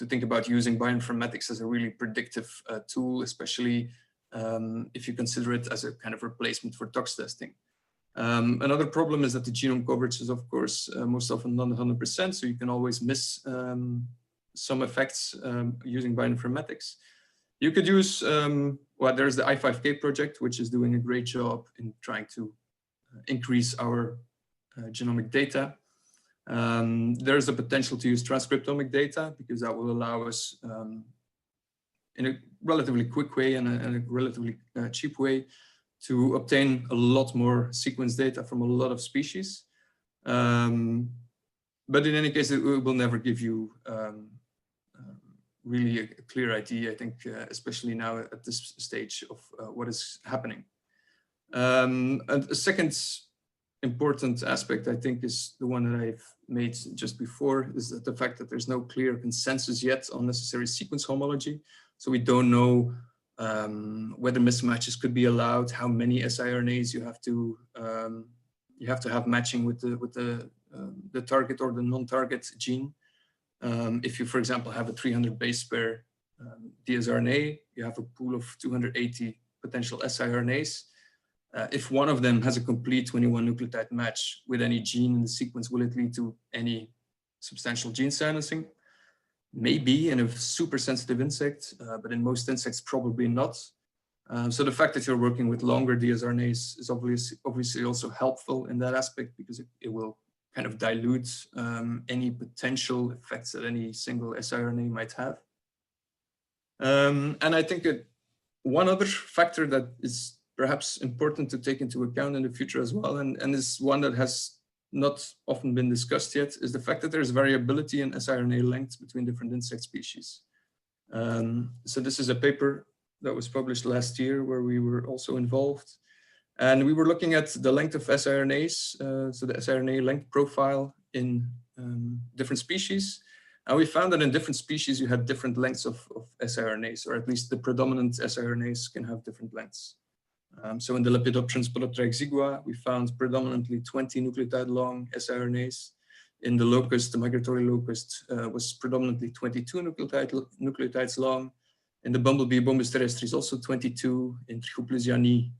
think about using bioinformatics as a really predictive tool, especially if you consider it as a kind of replacement for tox testing. Another problem is that the genome coverage is, of course, most often not 100%, so you can always miss some effects using bioinformatics. You could use, well, there's the I5K project, which is doing a great job in trying to increase our genomic data. There's a potential to use transcriptomic data because that will allow us in a relatively quick way and a relatively cheap way to obtain a lot more sequence data from a lot of species. But in any case, it will never give you really a clear idea, I think, especially now at this stage of what is happening. And a second important aspect, I think, is the one that I've made just before, is that the fact that there's no clear consensus yet on necessary sequence homology. So we don't know whether mismatches could be allowed, how many siRNAs you have to have matching with the target or the non-target gene. If you, for example, have a 300 base pair dsRNA, you have a pool of 280 potential siRNAs. If one of them has a complete 21 nucleotide match with any gene in the sequence, will it lead to any substantial gene silencing? Maybe in a super sensitive insect, but in most insects, probably not. So the fact that you're working with longer dsRNAs is obviously also helpful in that aspect, because it will kind of dilute any potential effects that any single siRNA might have. And I think one other factor that is perhaps important to take into account in the future as well, and is one that has not often been discussed yet, is the fact that there's variability in siRNA length between different insect species. So this is a paper that was published last year where we were also involved. And we were looking at the length of siRNAs, so the siRNA length profile in different species. And we found that in different species, you had different lengths of siRNAs, or at least the predominant siRNAs can have different lengths. So in the Lepidopterans polytrichzigua, we found predominantly 20 nucleotide long siRNAs. In the locust, the migratory locust was predominantly 22 nucleotides long. In the bumblebee, Bombus terrestris, also 22. In Trichoplesiani,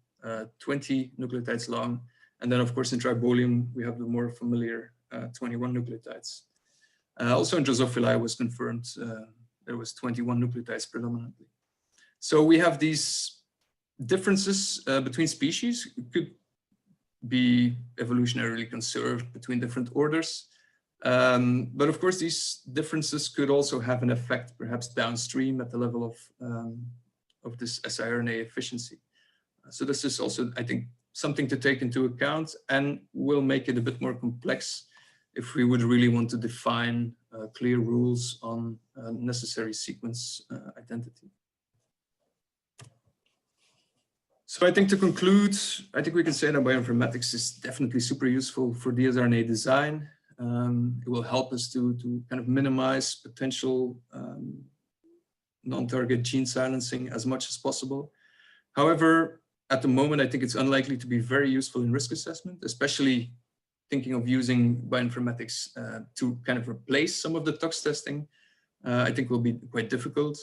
20 nucleotides long. And then, of course, in Tribolium, we have the more familiar 21 nucleotides. Also in Drosophila was confirmed there was 21 nucleotides predominantly. So we have these differences between species. It could be evolutionarily conserved between different orders. But of course, these differences could also have an effect, perhaps downstream at the level of this siRNA efficiency. So this is also, I think, something to take into account, and will make it a bit more complex if we would really want to define clear rules on necessary sequence identity. So I think to conclude, I think we can say that bioinformatics is definitely super useful for dsRNA design. It will help us to kind of minimize potential non-target gene silencing as much as possible. However, at the moment, I think it's unlikely to be very useful in risk assessment, especially thinking of using bioinformatics to kind of replace some of the tox testing. I think will be quite difficult.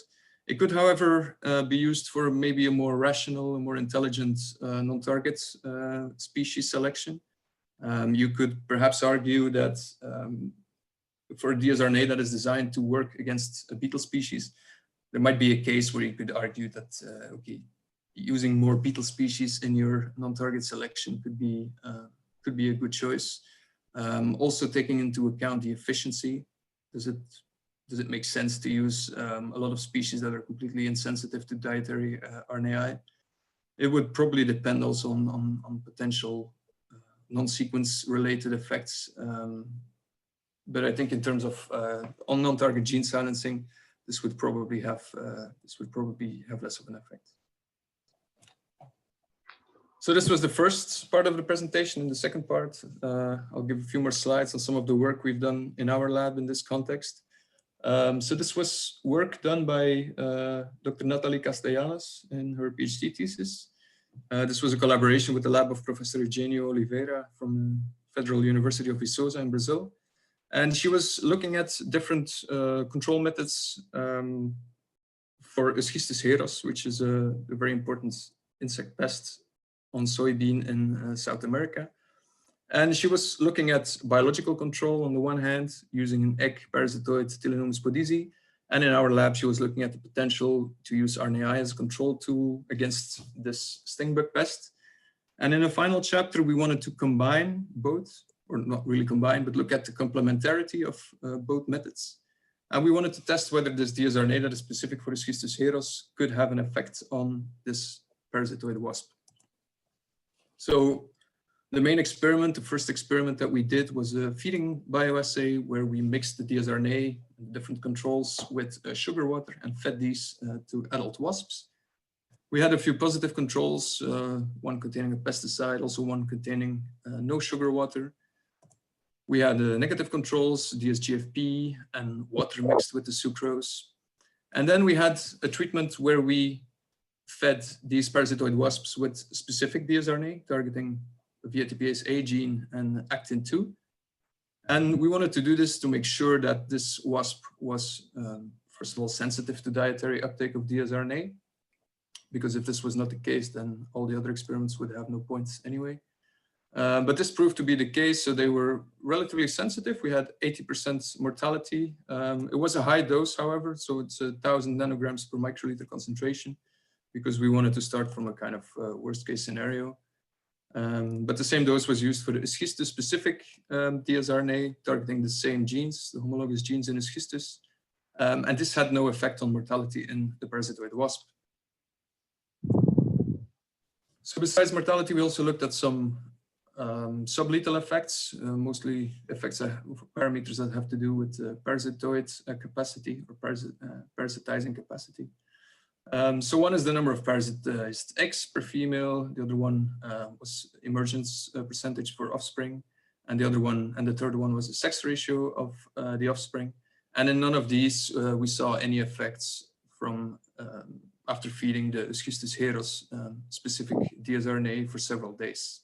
It could, however, be used for maybe a more rational, a more intelligent non-target species selection. You could perhaps argue that for a dsRNA that is designed to work against a beetle species, there might be a case where you could argue that, okay, using more beetle species in your non-target selection could be a good choice. Also taking into account the efficiency, does it make sense to use a lot of species that are completely insensitive to dietary RNAi? It would probably depend also on potential non-sequence related effects. But I think in terms of on non-target gene silencing, this would probably have less of an effect. So this was the first part of the presentation. In the second part, I'll give a few more slides on some of the work we've done in our lab in this context. So this was work done by Dr. Nathalie Castellanos in her PhD thesis. This was a collaboration with the lab of Professor Eugenio Oliveira from Federal University of Viçosa in Brazil. And she was looking at different control methods for Eschistus heros, which is a very important insect pest on soybean in South America. And she was looking at biological control on the one hand, using an egg parasitoid Tilenomus podisi. And in our lab, she was looking at the potential to use RNAi as a control tool against this stingbug pest. And in a final chapter, we wanted to combine both, or not really combine, but look at the complementarity of both methods. And we wanted to test whether this dsRNA that is specific for Eschistus heros could have an effect on this parasitoid wasp. So the main experiment, the first experiment that we did was a feeding bioassay where we mixed the dsRNA, different controls with sugar water and fed these to adult wasps. We had a few positive controls, one containing a pesticide, also one containing no sugar water. We had negative controls, DSGFP and water mixed with the sucrose. And then we had a treatment where we fed these parasitoid wasps with specific dsRNA targeting the VATPase A gene and actin-2. And we wanted to do this to make sure that this wasp was, first of all, sensitive to dietary uptake of dsRNA, because if this was not the case, then all the other experiments would have no points anyway. But this proved to be the case, so they were relatively sensitive. We had 80% mortality. It was a high dose, however, so it's 1,000 nanograms per microliter concentration, because we wanted to start from a kind of worst case scenario. But the same dose was used for the Ischistus-specific dsRNA targeting the same genes, the homologous genes in Ischistus. And this had no effect on mortality in the parasitoid wasp. So besides mortality, we also looked at some sublethal effects, mostly effects parameters that have to do with parasitoid capacity or parasitizing capacity. So one is the number of parasitized eggs per female. The other one was emergence percentage for offspring. And the other one, and the third one was the sex ratio of the offspring. And in none of these, we saw any effects from after feeding the Ischistus heros specific dsRNA for several days.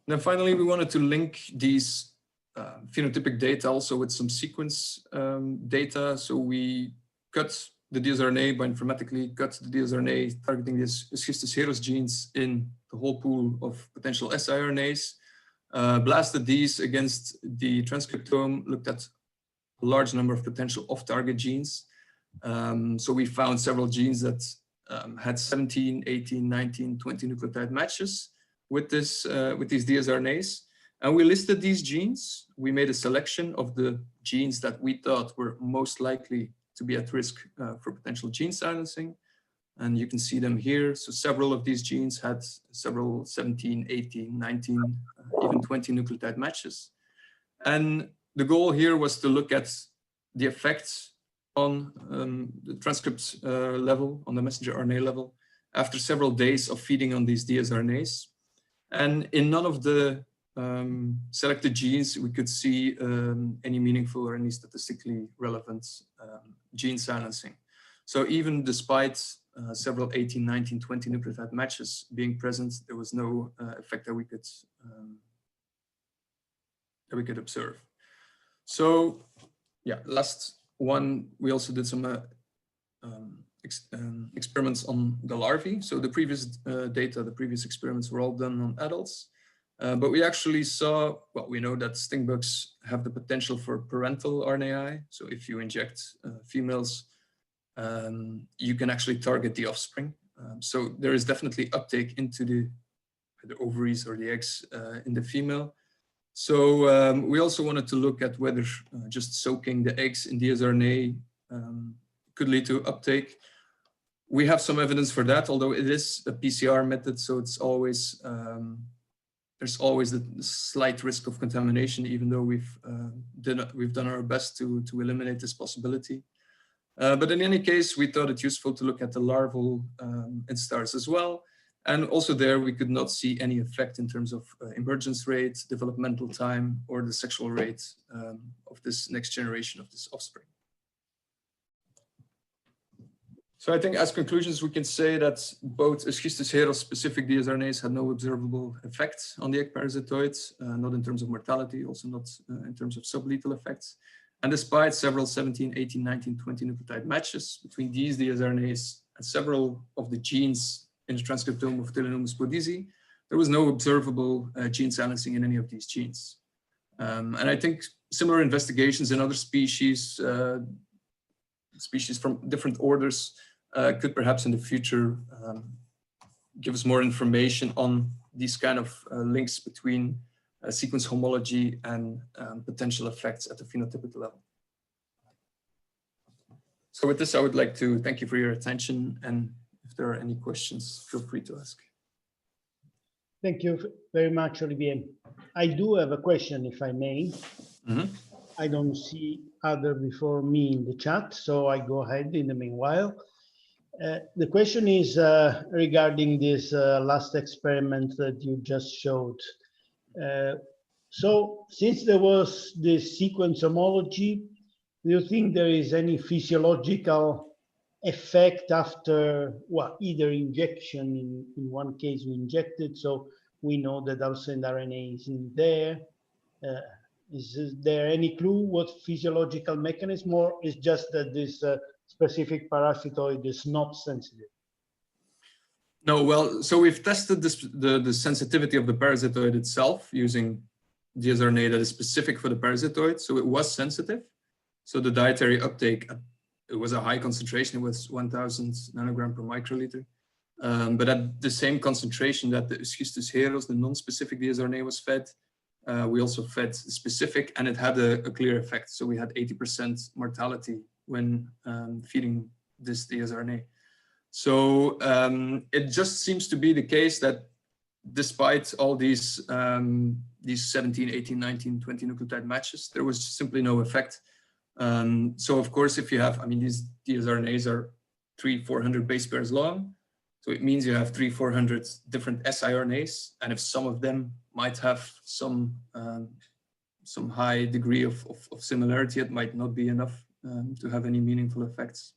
Then finally, we wanted to link these phenotypic data also with some sequence data. So we cut the dsRNA, bioinformatically cut the dsRNA targeting these Ischistus heros genes in the whole pool of potential siRNAs, blasted these against the transcriptome, looked at a large number of potential off-target genes. So we found several genes that had 17, 18, 19, 20 nucleotide matches with these dsRNAs. And we listed these genes. We made a selection of the genes that we thought were most likely to be at risk for potential gene silencing. And you can see them here. So several of these genes had several 17, 18, 19, even 20 nucleotide matches. And the goal here was to look at the effects on the transcript level, on the messenger RNA level, after several days of feeding on these dsRNAs. And in none of the selected genes, we could see any meaningful or any statistically relevant gene silencing. So even despite several 18, 19, 20 nucleotide matches being present, there was no effect that we could observe. So yeah, last one, we also did some experiments on the larvae. So the previous data, the previous experiments were all done on adults. But we actually saw, well, we know that sting bugs have the potential for parental RNAi. So if you inject females, you can actually target the offspring. So there is definitely uptake into the ovaries or the eggs in the female. So we also wanted to look at whether just soaking the eggs in dsRNA could lead to uptake. We have some evidence for that, although it is a PCR method, so it's always there's always the slight risk of contamination, even though we've done our best to eliminate this possibility. But in any case, we thought it useful to look at the larval instars as well. And also there, we could not see any effect in terms of emergence rate, developmental time, or the sexual rate of this next generation of this offspring. So I think as conclusions, we can say that both Ischistus heros specific dsRNAs had no observable effect on the egg parasitoids, not in terms of mortality, also not in terms of sublethal effects. And despite several 17, 18, 19, 20 nucleotide matches between these dsRNAs and several of the genes in the transcriptome of Telenomus bodisi, there was no observable gene silencing in any of these genes. And I think similar investigations in other species, species from different orders, could perhaps in the future give us more information on these kind of links between sequence homology and potential effects at the phenotypic level. So with this, I would like to thank you for your attention, and if if there are any questions, feel free to ask. Thank you very much, Olivier. I do have a question, if I may. I don't see other before me in the chat, so I go ahead in the meanwhile. The question is regarding this last experiment that you just showed. So since there was this sequence homology, do you think there is any physiological effect after, well, either injection? In one case we injected, so we know that outside RNA is in there. Is there any clue what physiological mechanism, or is just that this specific parasitoid is not sensitive? No, well, so we've tested this, the sensitivity of the parasitoid itself using dsRNA that is specific for the parasitoid. So it was sensitive. So the dietary uptake, it was a high concentration. It was 1000 nanogram per microliter. But at the same concentration that the Schistos's heros, the non-specific dsRNA, was fed, we also fed specific, and it had a clear effect. So we had 80% mortality when feeding this dsRNA. So it just seems to be the case that despite all these 17, 18, 19, 20 nucleotide matches, there was simply no effect. So of course, if you have, I mean, these dsRNAs are 300-400 base pairs long. So it means you have 300-400 different siRNAs. And if some of them might have some high degree of similarity, it might not be enough to have any meaningful effects.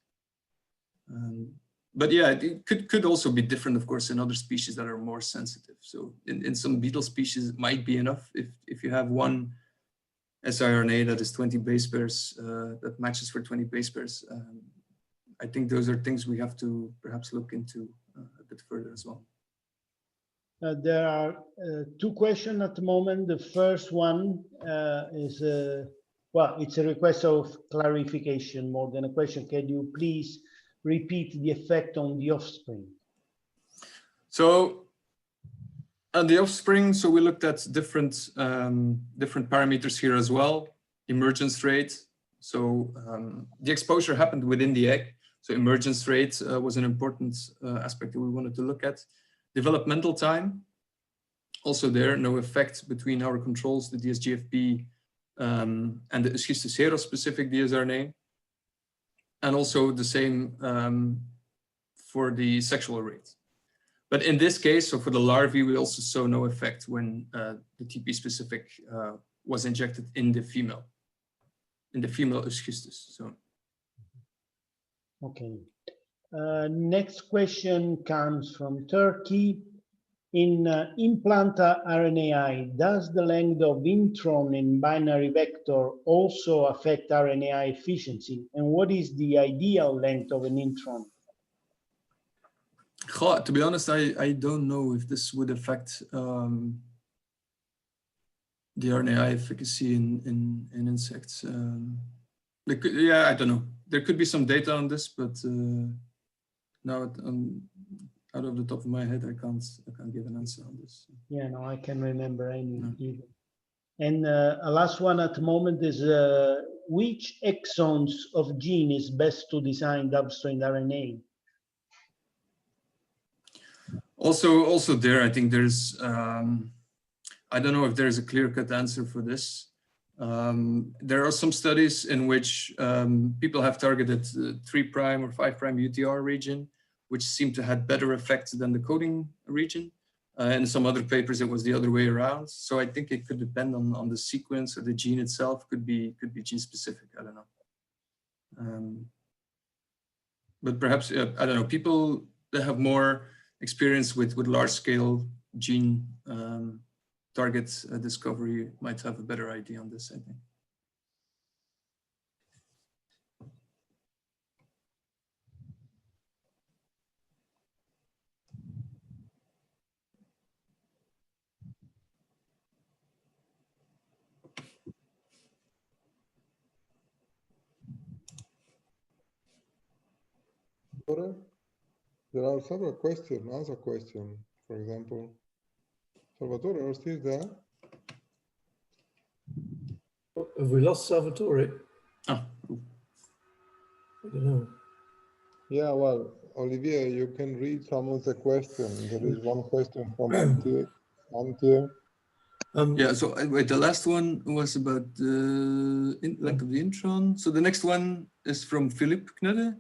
But yeah, it could also be different, of course, in other species that are more sensitive. So in some beetle species, it might be enough if you have one siRNA that is 20 base pairs, that matches for 20 base pairs. I think those are things we have to perhaps look into a bit further as well. There are two questions at the moment. The first one is, well, it's a request of clarification more than a question. Can you please repeat the effect on the offspring? So on the offspring, so we looked at different parameters here as well. Emergence rate. So the exposure happened within the egg. So emergence rate was an important aspect that we wanted to look at. Developmental time, also there, no effect between our controls, the DSGFB and the Schistos's heros specific dsRNA. And also the same for the sexual rate. But in this case, so for the larvae, we also saw no effect when the TP specific was injected in the female Schistos's. So. Okay. Next question comes from Turkey. In Implanta RNAi, does the length of intron in binary vector also affect RNAi efficiency? And what is the ideal length of an intron? To be honest, I don't know if this would affect the RNAi efficacy in insects. Yeah, I don't know. There could be some data on this, but now out of the top of my head, I can't give an answer on this. Yeah, no, I can remember any either. And a last one at the moment is which exons of gene is best to design double-strand RNA? Also there, I think there's, I don't know if there's a clear-cut answer for this. There are some studies in which people have targeted 3' or 5' UTR region, which seem to have better effects than the coding region. In some other papers, it was the other way around. So I think it could depend on the sequence or the gene itself. Could be gene specific. I don't know. But perhaps I don't know. People that have more experience with large scale gene target discovery might have a better idea on this, I think. There are several questions, other questions, for example. Salvatore, are you still there? Have we lost Salvatore? Oh. I don't know. Yeah, well, Olivier, you can read some of the questions. There is one question from Antje. Yeah, so wait, the last one was about the length of the intron. So the next one is from Philippe Knudde.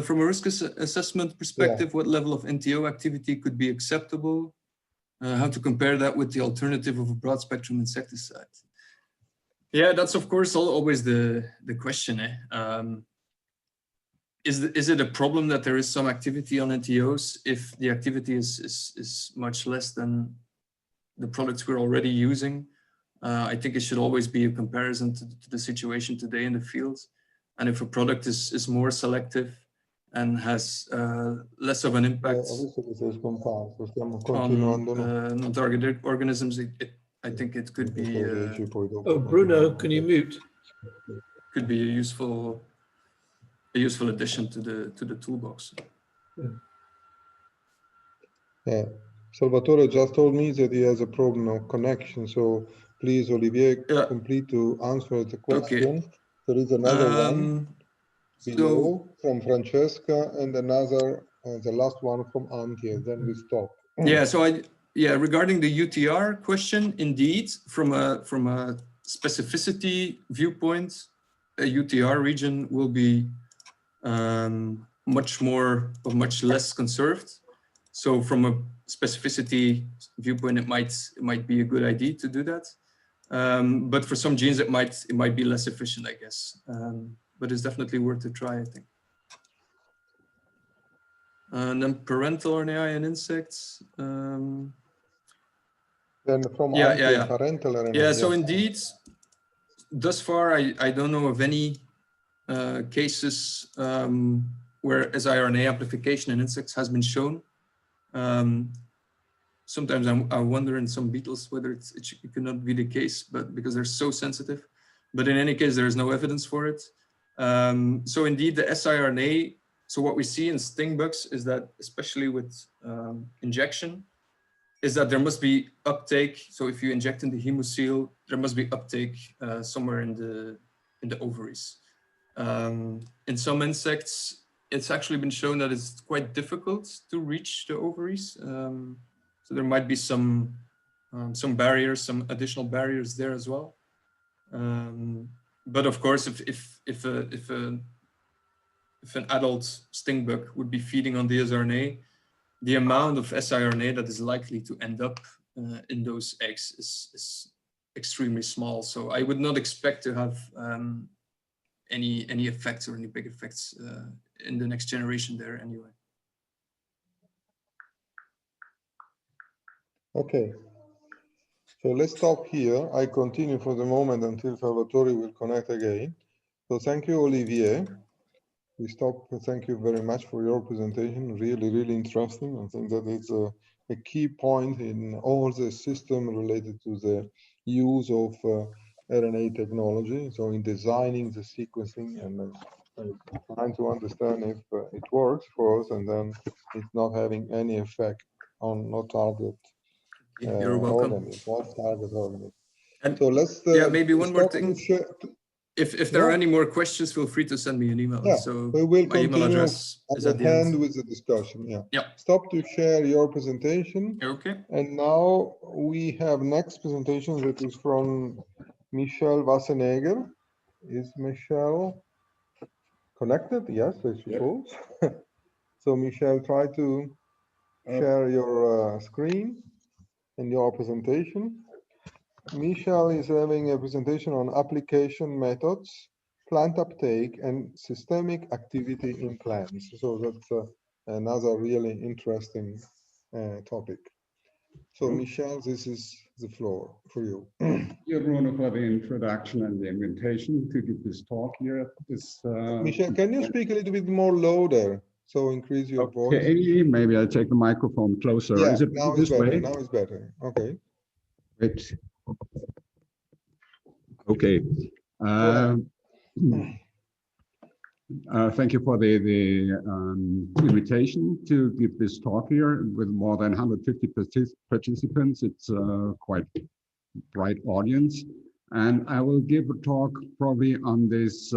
From a risk assessment perspective, what level of NTO activity could be acceptable? How to compare that with the alternative of a broad spectrum insecticide? Yeah, that's of course always the question. Is it a problem that there is some activity on NTOs if the activity is much less than the products we're already using? I think it should always be a comparison to the situation today in the field. And if a product is more selective and has less of an impact on non-targeted organisms, I think it could be. Oh, Bruno, can you mute? Could be a useful addition to the toolbox. Yeah. Salvatore just told me that he has a problem of connection. So please, Olivier, complete to answer the question. Okay. There is another one below from Francesca and another, the last one from Antje. Then we stop. Yeah. So regarding the UTR question, indeed, from a specificity viewpoint, a UTR region will be much less conserved. So from a specificity viewpoint, it might be a good idea to do that. But for some genes, it might be less efficient, I guess. But it's definitely worth a try, I think. And then parental RNAi in insects. Then from parental RNAi. Yeah, so indeed, thus far, I don't know of any cases where siRNA amplification in insects has been shown. Sometimes I wonder in some beetles whether it could not be the case, but because they're so sensitive. But in any case, there is no evidence for it. So indeed, the siRNA. So what we see in sting bugs is that, especially with injection, is that there must be uptake. So if you inject in the hemocoel, there must be uptake somewhere in the ovaries. In some insects, it's actually been shown that it's quite difficult to reach the ovaries. So there might be some barriers, some additional barriers there as well. But of course, if an adult sting bug would be feeding on the siRNA, the amount of siRNA that is likely to end up in those eggs is extremely small. So I would not expect to have any effects or any big effects in the next generation there anyway. Okay, so let's stop here. I continue for the moment until Salvatore will connect again. So thank you, Olivier. We stop. Thank you very much for your presentation. Really, really interesting. I think that it's a key point in all the system related to the use of RNA technology. So in designing the sequencing and trying to understand if it works for us, and then it's not having any effect on no target organism, target organism. And so let's maybe one more thing. If there are any more questions, feel free to send me an email. Yeah, so we will my email address is at the end with the discussion. Yeah. Stop to share your presentation. Okay. And now we have next presentation that is from Michelle Wassenegger. Is Michelle connected? Yes, I suppose. So Michelle, try to share your screen and your presentation. Michelle is having a presentation on application methods, plant uptake, and systemic activity in plants. So that's another really interesting topic. So Michelle, this is the floor for you. Thank you, Bruno, for the introduction and the invitation to give this talk here. Michelle, can you speak a little bit more louder? So increase your voice. Okay, maybe I'll take the microphone closer. Yeah, is it now this it's better. way? Now it's better. Okay. Wait. Okay. Thank you for the invitation to give this talk here with more than 150 participants. It's quite bright audience. And I will give a talk probably on this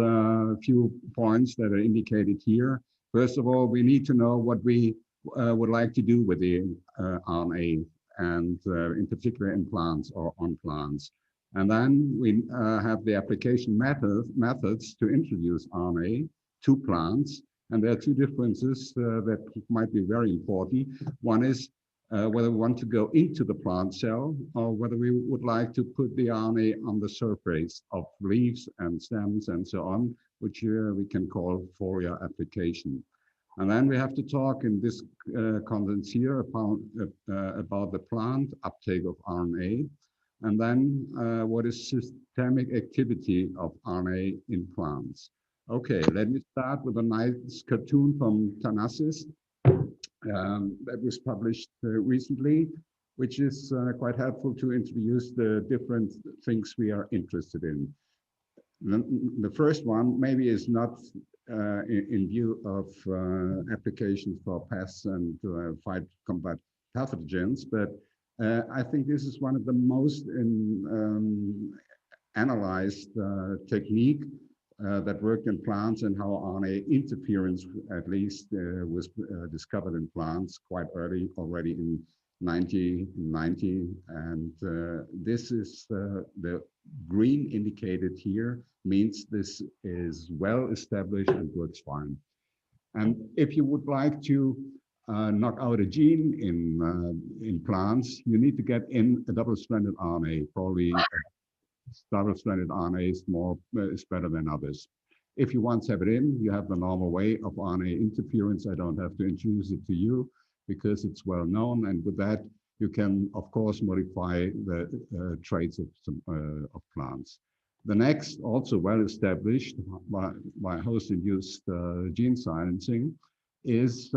few points that are indicated here. First of all, we need to know what we would like to do with the RNA, and in particular in plants or on plants. And then we have the application methods to introduce RNA to plants. And there are two differences that might be very important. One is whether we want to go into the plant cell or whether we would like to put the RNA on the surface of leaves and stems and so on, which we can call foliar application. And then we have to talk in this conference here about the plant uptake of RNA, and then what is systemic activity of RNA in plants. Okay, let me start with a nice cartoon from Thanasis that was published recently, which is quite helpful to introduce the different things we are interested in. The first one maybe is not in view of applications for pests and combat pathogens, but I think this is one of the most analyzed technique that worked in plants, and how RNA interference at least was discovered in plants quite early, already in 1990. And this is the green indicated here, means this is well established and works fine. And if you would like to knock out a gene in plants, you need to get in a double-stranded RNA. Probably double-stranded RNA is better than others. If you once have it in, you have the normal way of RNA interference. I don't have to introduce it to you because it's well known. And with that, you can, of course, modify the traits of plants. The next, also well established by host-induced gene silencing, is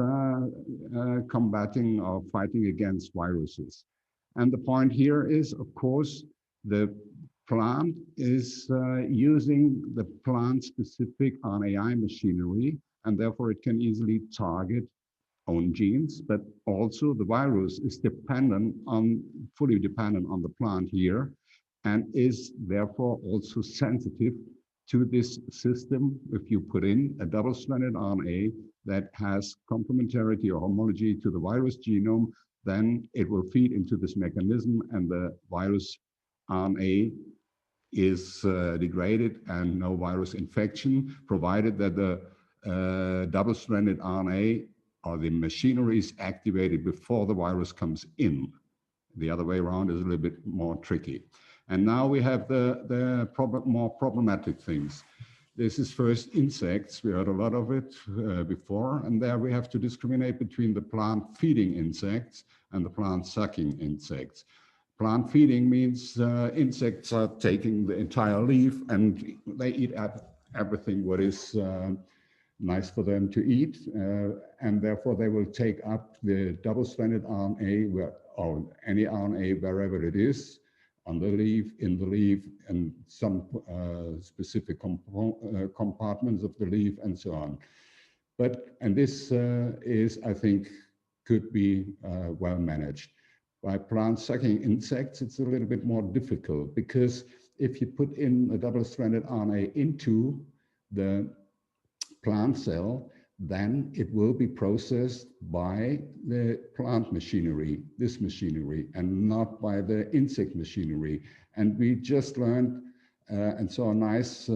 combating or fighting against viruses. And the point here is, of course, the plant is using the plant-specific RNAi machinery, and therefore it can easily target own genes, but also the virus is fully dependent on the plant here, and is therefore also sensitive to this system. If you put in a double-stranded RNA that has complementarity or homology to the virus genome, then it will feed into this mechanism, and the virus RNA is degraded and no virus infection, provided that the double-stranded RNA or the machinery is activated before the virus comes in. The other way around is a little bit more tricky. And now we have the more problematic things. This is first insects. We heard a lot of it before, and there we have to discriminate between the plant-feeding insects and the plant-sucking insects. Plant feeding means insects are taking the entire leaf and they eat everything what is nice for them to eat, and therefore they will take up the double-stranded RNA or any RNA wherever it is, on the leaf, in the leaf, and some specific compartments of the leaf, and so on. And this is, I think, could be well managed. By plant-sucking insects, it's a little bit more difficult, because if you put in a double-stranded RNA into the plant cell, then it will be processed by the plant machinery, this machinery, and not by the insect machinery. And we just learned and saw a nice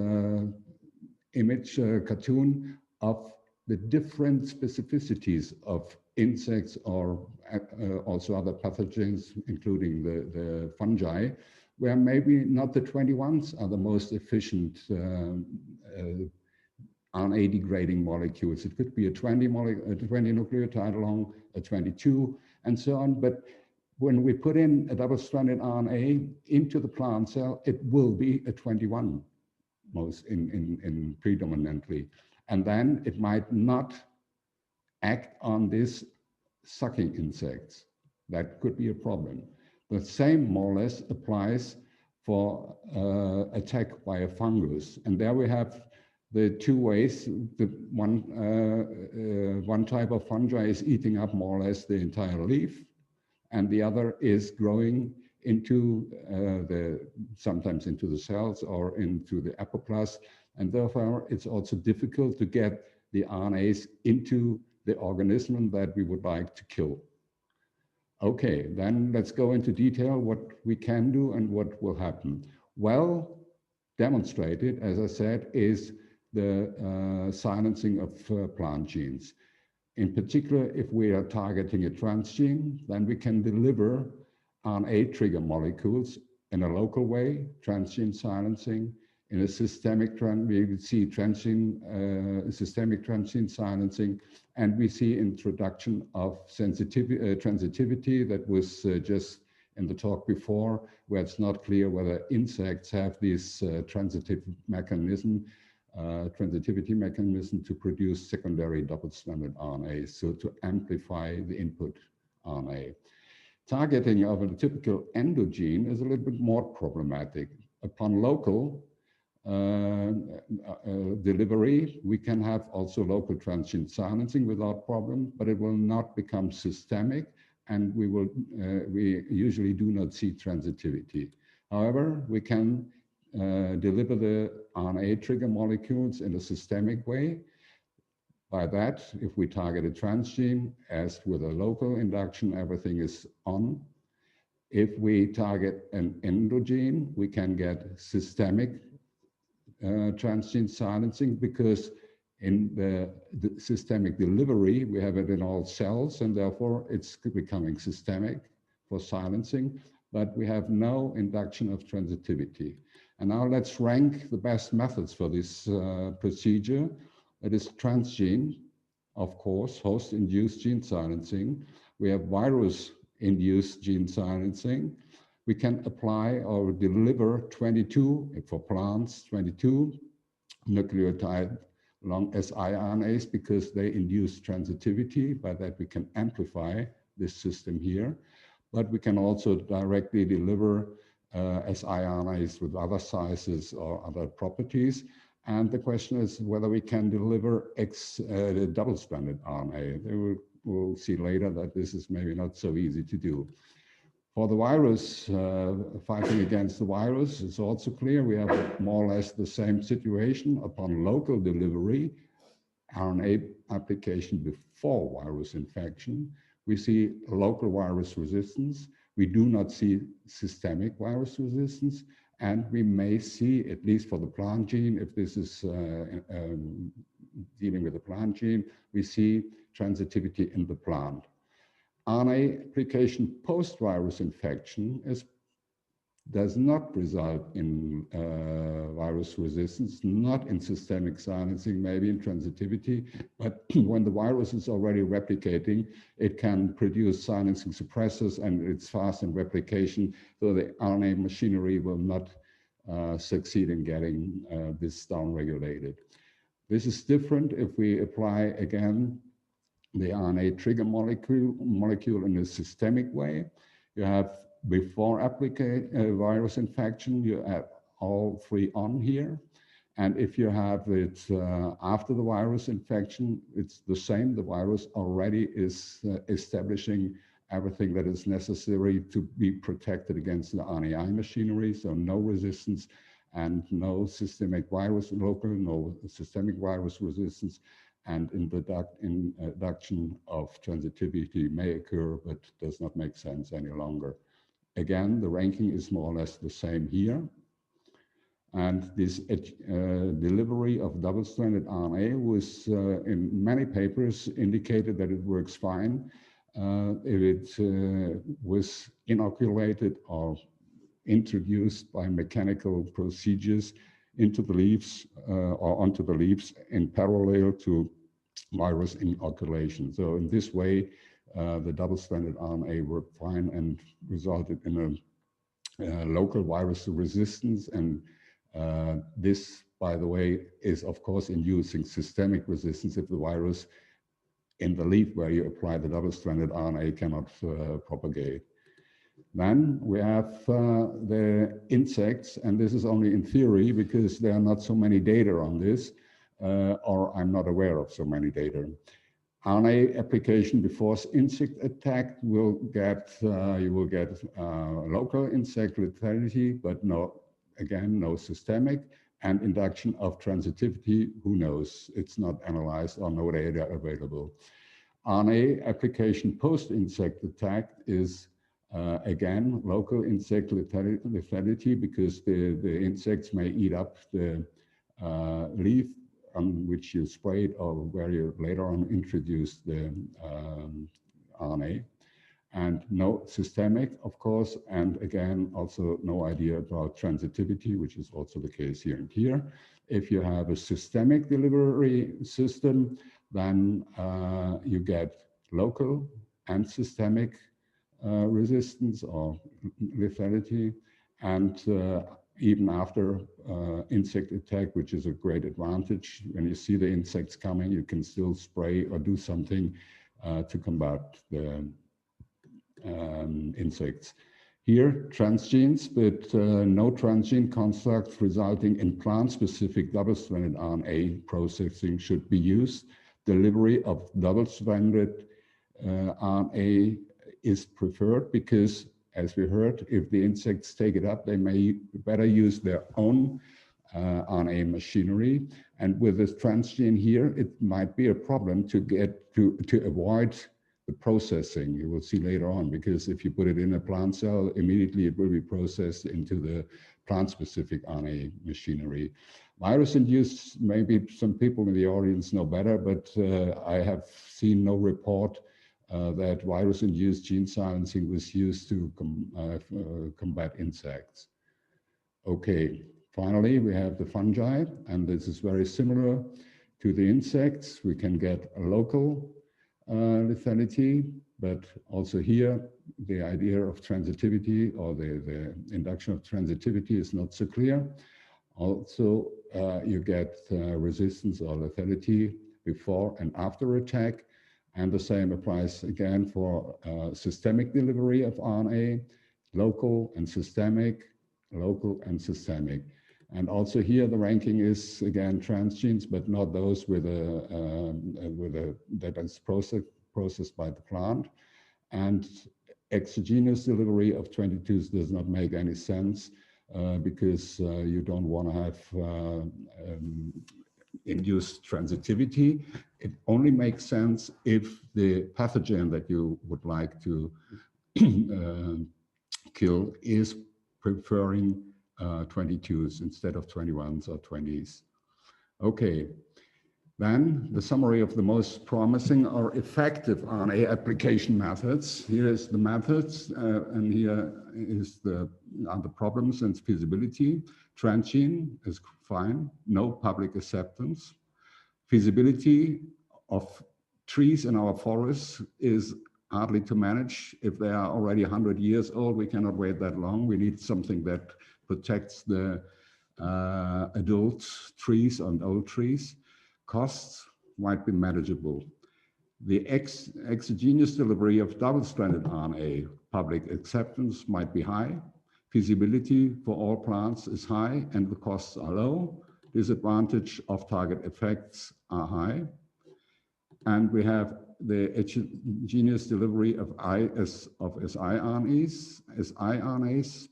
image cartoon of the different specificities of insects, or also other pathogens, including the fungi, where maybe not the 21s are the most efficient RNA degrading molecules. It could be a 20 nucleotide long, a 22, and so on. But when we put in a double-stranded RNA into the plant cell, it will be a 21 most in predominantly. And then it might not act on this sucking insects. That could be a problem. The same more or less applies for attack by a fungus. And there we have the two ways. The one type of fungi is eating up more or less the entire leaf, and the other is growing into sometimes into the cells or into the apoplast, and therefore it's also difficult to get the RNAs into the organism that we would like to kill. Okay, then let's go into detail what we can do and what will happen. Well demonstrated, as I said, is the silencing of plant genes. In particular, if we are targeting a transgene, then we can deliver RNA trigger molecules in a local way, transgene silencing. In a systemic we see systemic transgene silencing, and we see introduction of transitivity that was just in the talk before, where it's not clear whether insects have this transitivity mechanism to produce secondary double-stranded RNA, so to amplify the input RNA. Targeting of a typical endogene is a little bit more problematic. Upon local delivery, we can have also local transgene silencing without problem, but it will not become systemic, and we usually do not see transitivity. However, we can deliver the RNA trigger molecules in a systemic way. By that, if we target a transgene, as with a local induction, everything is on. If we target an endogene, we can get systemic transgene silencing, because in the systemic delivery, we have it in all cells, and therefore it's becoming systemic for silencing, but we have no induction of transitivity. And now let's rank the best methods for this procedure. It is transgene, of course, host-induced gene silencing. We have virus-induced gene silencing. We can apply or deliver 22, for plants, 22 nucleotide long siRNAs, because they induce transitivity. By that, we can amplify this system here. But we can also directly deliver siRNAs with other sizes or other properties. And the question is whether we can deliver double-stranded RNA. We'll see later that this is maybe not so easy to do. For the virus, fighting against the virus, it's also clear we have more or less the same situation. Upon local delivery, RNA application before virus infection, we see local virus resistance. We do not see systemic virus resistance, and we may see, at least for the plant gene, if this is dealing with the plant gene, we see transitivity in the plant. RNA application post-virus infection does not result in virus resistance, not in systemic silencing, maybe in transitivity, but when the virus is already replicating, it can produce silencing suppressors, and it's fast in replication, so the RNA machinery will not succeed in getting this downregulated. This is different if we apply, again, the RNA trigger molecule in a systemic way. You have, before virus infection, you have all three on here. And if you have it after the virus infection, it's the same. The virus already is establishing everything that is necessary to be protected against the RNAi machinery, so no resistance and no systemic virus, no systemic virus resistance. And induction of transitivity may occur, but does not make sense any longer. Again, the ranking is more or less the same here. And this delivery of double-stranded RNA was, in many papers, indicated that it works fine if it was inoculated or introduced by mechanical procedures into the leaves or onto the leaves in parallel to virus inoculation. So in this way, the double-stranded RNA worked fine and resulted in a local virus resistance. And this, by the way, is of course inducing systemic resistance if the virus in the leaf where you apply the double-stranded RNA cannot propagate. Then we have the insects, and this is only in theory because there are not so many data on this, or I'm not aware of so many data. RNA application before insect attack will get, you will get local insect lethality, but no, again, no systemic. and induction of transitivity, who knows? It's not analyzed or no data available. RNA application post-insect attack is again local insect lethality because the insects may eat up the leaf on which you sprayed or where you later on introduced the RNA. And no systemic, of course, and again, also no idea about transitivity, which is also the case here and here. If you have a systemic delivery system, then you get local and systemic resistance or lethality, and even after insect attack, which is a great advantage. When you see the insects coming, you can still spray or do something to combat the insects. Here, transgenes, but no transgene constructs resulting in plant-specific double-stranded RNA processing should be used. Delivery of double-stranded RNA is preferred because, as we heard, if the insects take it up, they may better use their own RNA machinery. And with this transgene here, it might be a problem to get to avoid the processing. You will see later on, because if you put it in a plant cell, immediately it will be processed into the plant-specific RNA machinery. Virus-induced, maybe some people in the audience know better, but I have seen no report that virus-induced gene silencing was used to combat insects. Okay, finally, we have the fungi, and this is very similar to the insects. We can get a local lethality, but also here, the idea of transitivity or the induction of transitivity is not so clear. Also, you get resistance or lethality before and after attack. And the same applies again for systemic delivery of RNA, local and systemic, local and systemic. And also here the ranking is again transgenes, but not those with a that is processed by the plant. And exogenous delivery of 22s does not make any sense because you don't want to have induced transitivity. It only makes sense if the pathogen that you would like to kill is preferring 22s instead of 21s or 20s. Okay, then the summary of the most promising or effective RNA application methods. Here is the methods, and here is are the problems and feasibility. Transgene is fine, no public acceptance. Feasibility of trees in our forests is hardly to manage. If they are already 100 years old, we cannot wait that long. We need something that protects the adult trees and old trees. Costs might be manageable. The exogenous delivery of double-stranded RNA, public acceptance might be high. Feasibility for all plants is high and the costs are low. Disadvantage of target effects are high. And we have the exogenous delivery of siRNAs,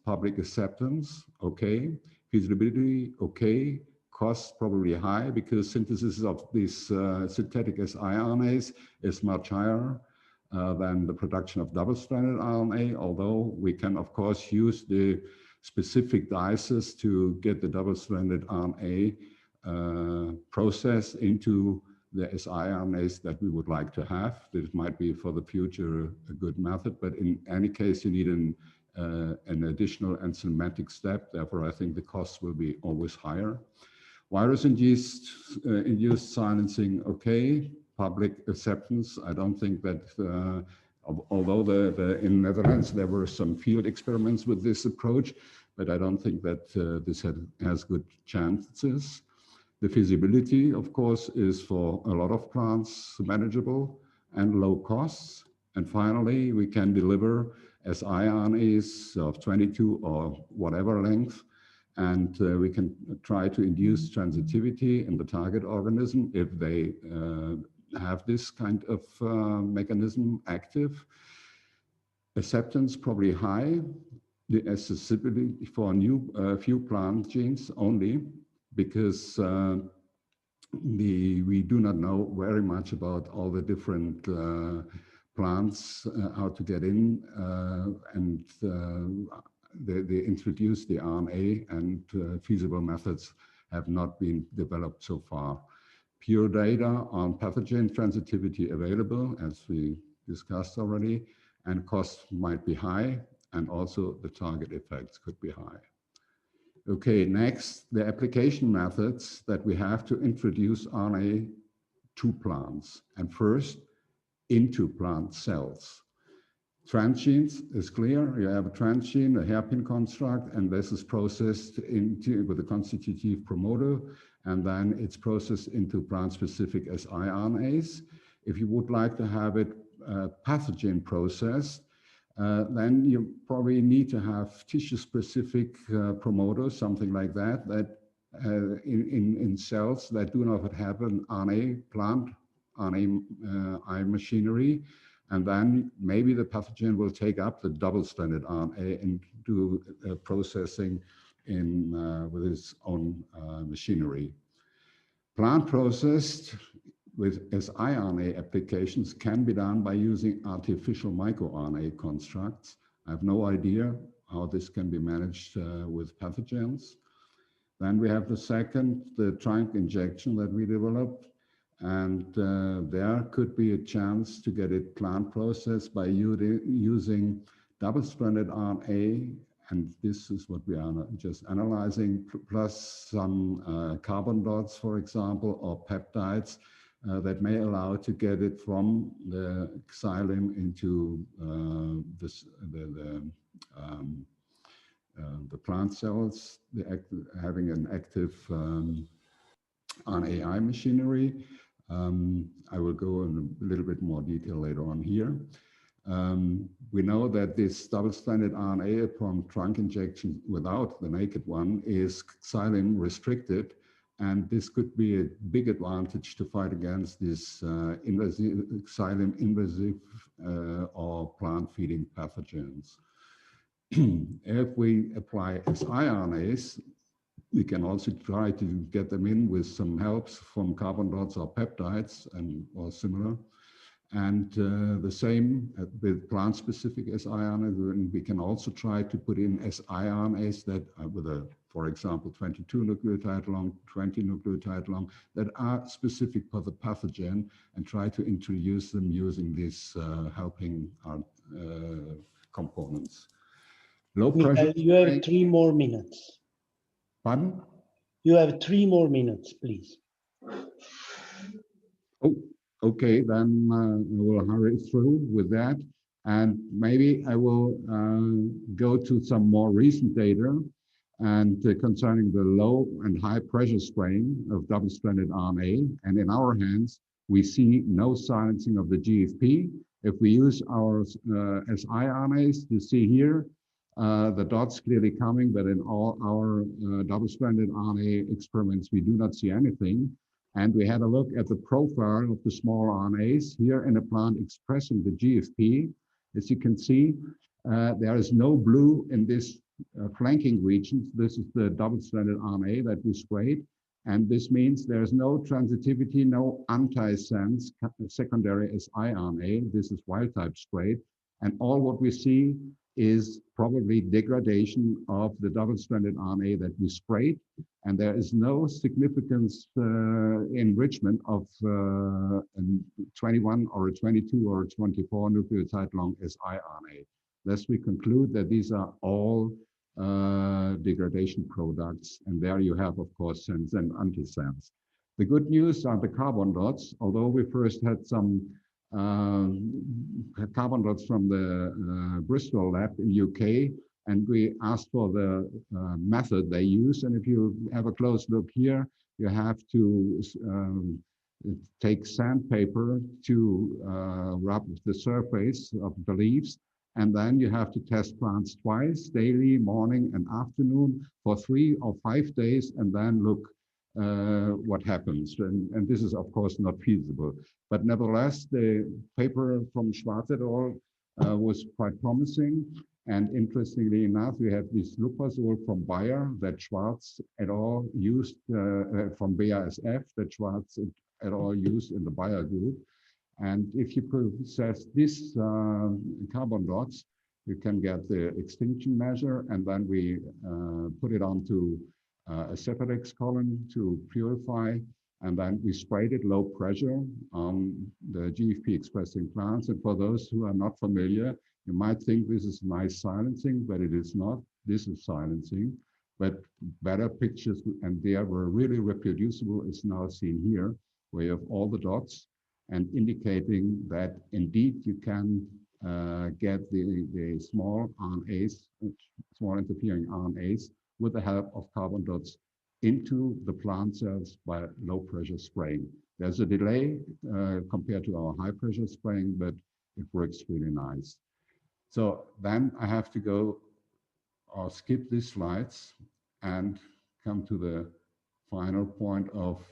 public acceptance, okay. Feasibility, okay. Costs probably high because synthesis of these synthetic siRNAs is much higher than the production of double-stranded RNA, although we can, of course, use the specific dices to get the double-stranded RNA process into the siRNAs that we would like to have. This might be for the future a good method, but in any case, you need an additional enzymatic step. Therefore, I think the costs will be always higher. Virus-induced silencing, okay. Public acceptance, I don't think that, although in Netherlands there were some field experiments with this approach, but I don't think that this has good chances. The feasibility, of course, is for a lot of plants manageable and low costs. And finally, we can deliver siRNAs of 22 or whatever length, and we can try to induce transitivity in the target organism if they have this kind of mechanism active. Acceptance probably high. The accessibility for few plant genes only, because we do not know very much about all the different plants, how to get in, and they introduced the RNA, and feasible methods have not been developed so far. Pure data on pathogen transitivity available, as we discussed already, and costs might be high, and also the target effects could be high. Okay, next, the application methods that we have to introduce RNA to plants, and first, into plant cells. Transgenes is clear. You have a transgene, a hairpin construct, and this is processed into with a constitutive promoter, and then it's processed into plant-specific siRNAs. If you would like to have it pathogen processed, then you probably need to have tissue-specific promoters, something like that, that in cells that do not have an RNA plant, RNAi machinery, and then maybe the pathogen will take up the double-stranded RNA and do processing with its own machinery. Plant processed with siRNA applications can be done by using artificial microRNA constructs. I have no idea how this can be managed with pathogens. Then we have the second, the trunk injection that we developed. And there could be a chance to get it plant processed by using double-stranded RNA, and this is what we are just analyzing, plus some carbon dots, for example, or peptides that may allow to get it from the xylem into the plant cells, having an active RNAi machinery. I will go in a little bit more detail later on here. We know that this double-stranded RNA upon trunk injection without the naked one is xylem restricted, and this could be a big advantage to fight against this xylem invasive or plant-feeding pathogens. If we apply siRNAs, we can also try to get them in with some helps from carbon dots or peptides or similar. And the same with plant-specific siRNAs. We can also try to put in siRNAs that are with for example, 22 nucleotide long, 20 nucleotide long, that are specific for the pathogen, and try to introduce them using these helping components. Low pressure. You have 3 more minutes. Pardon? You have 3 more minutes, please. Oh, okay, then I will hurry through with that. And maybe I will go to some more recent data and concerning the low and high pressure strain of double-stranded RNA. And in our hands, we see no silencing of the GFP. If we use our siRNAs, you see here, the dots clearly coming, but in all our double-stranded RNA experiments, we do not see anything. And we had a look at the profile of the small RNAs here in a plant expressing the GFP. As you can see, there is no blue in this flanking regions. This is the double-stranded RNA that we sprayed. And this means there's no transitivity, no antisense secondary siRNA. This is wild-type sprayed. And all what we see is probably degradation of the double-stranded RNA that we sprayed. And there is no significant enrichment of a 21 or a 22 or a 24 nucleotide long siRNA. Thus, we conclude that these are all degradation products. And there you have, of course, sense and antisense. The good news are the carbon dots. Although we first had some carbon dots from the Bristol lab in UK, and we asked for the method they use. And if you have a close look here, you have to take sandpaper to rub the surface of the leaves. And then you have to test plants twice, daily, morning and afternoon, for 3 or 5 days, and then look what happens. And this is, of course, not feasible. But nevertheless, the paper from Schwarz et al. Was quite promising. And interestingly enough, we have this lupazole from Bayer that Schwarz et al. Used from BASF that Schwarz et al. Used in the Bayer group. And if you process this carbon dots, you can get the extinction measure, and then we put it onto a Cepadex column to purify, and then we sprayed it low pressure on the GFP expressing plants. And for those who are not familiar, you might think this is nice silencing, but it is not. This is silencing, but better pictures, and they were really reproducible, is now seen here, where you have all the dots and indicating that indeed you can get the small RNAs, small interfering RNAs, with the help of carbon dots into the plant cells by low pressure spraying. There's a delay compared to our high pressure spraying, but it works really nice. So then I have to go or skip these slides and come to the final point of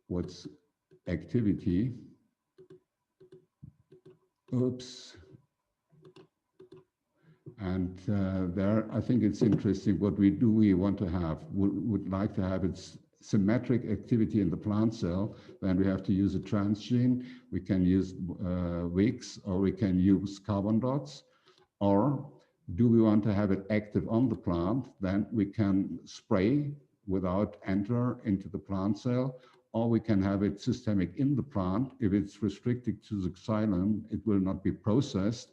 what's activity. Oops. And there, I think it's interesting what we do. We want to have, would like to have its symmetric activity in the plant cell. Then we have to use a transgene. We can use wicks, or we can use carbon dots. Or do we want to have it active on the plant? Then we can spray without enter into the plant cell, or we can have it systemic in the plant. If it's restricted to the xylem, it will not be processed.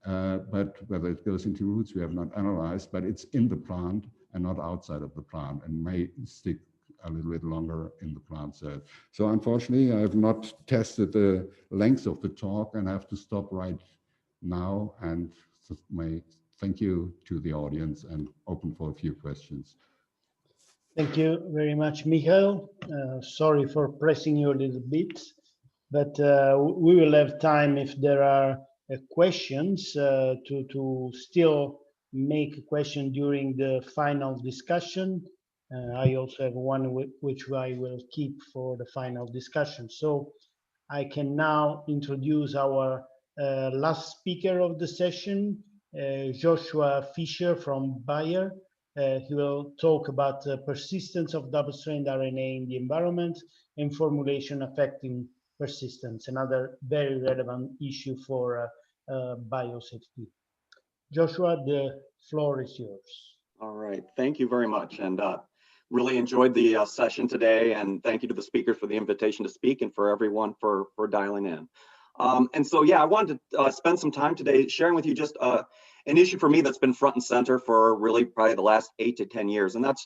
But whether it goes into roots, we have not analyzed, but it's in the plant and not outside of the plant, and may stick a little bit longer in the plant cell. So unfortunately, I have not tested the length of the talk and have to stop right now, and may thank you to the audience and open for a few questions. Thank you very much, Michael. Sorry for pressing you a little bit, but we will have time if there are questions to still make a question during the final discussion. I also have one which I will keep for the final discussion. So I can now introduce our last speaker of the session, Joshua Fisher from Bayer. He will talk about the persistence of double-stranded RNA in the environment and formulation affecting persistence, another very relevant issue for biosafety. Joshua, the floor is yours. All right, thank you very much, and really enjoyed the session today, and thank you to the speakers for the invitation to speak and for everyone for dialing in. And so, yeah, I wanted to spend some time today sharing with you just an issue for me that's been front and center for really probably the last 8 to 10 years, and that's,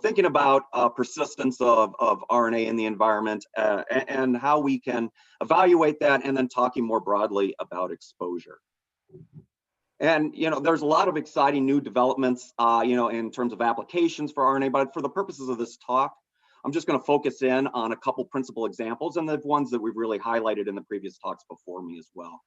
thinking about persistence of RNA in the environment and how we can evaluate that, and then talking more broadly about exposure. And, there's a lot of exciting new developments, in terms of applications for RNA, but for the purposes of this talk, I'm just going to focus in on a couple principal examples, and the ones that we've really highlighted in the previous talks before me as well.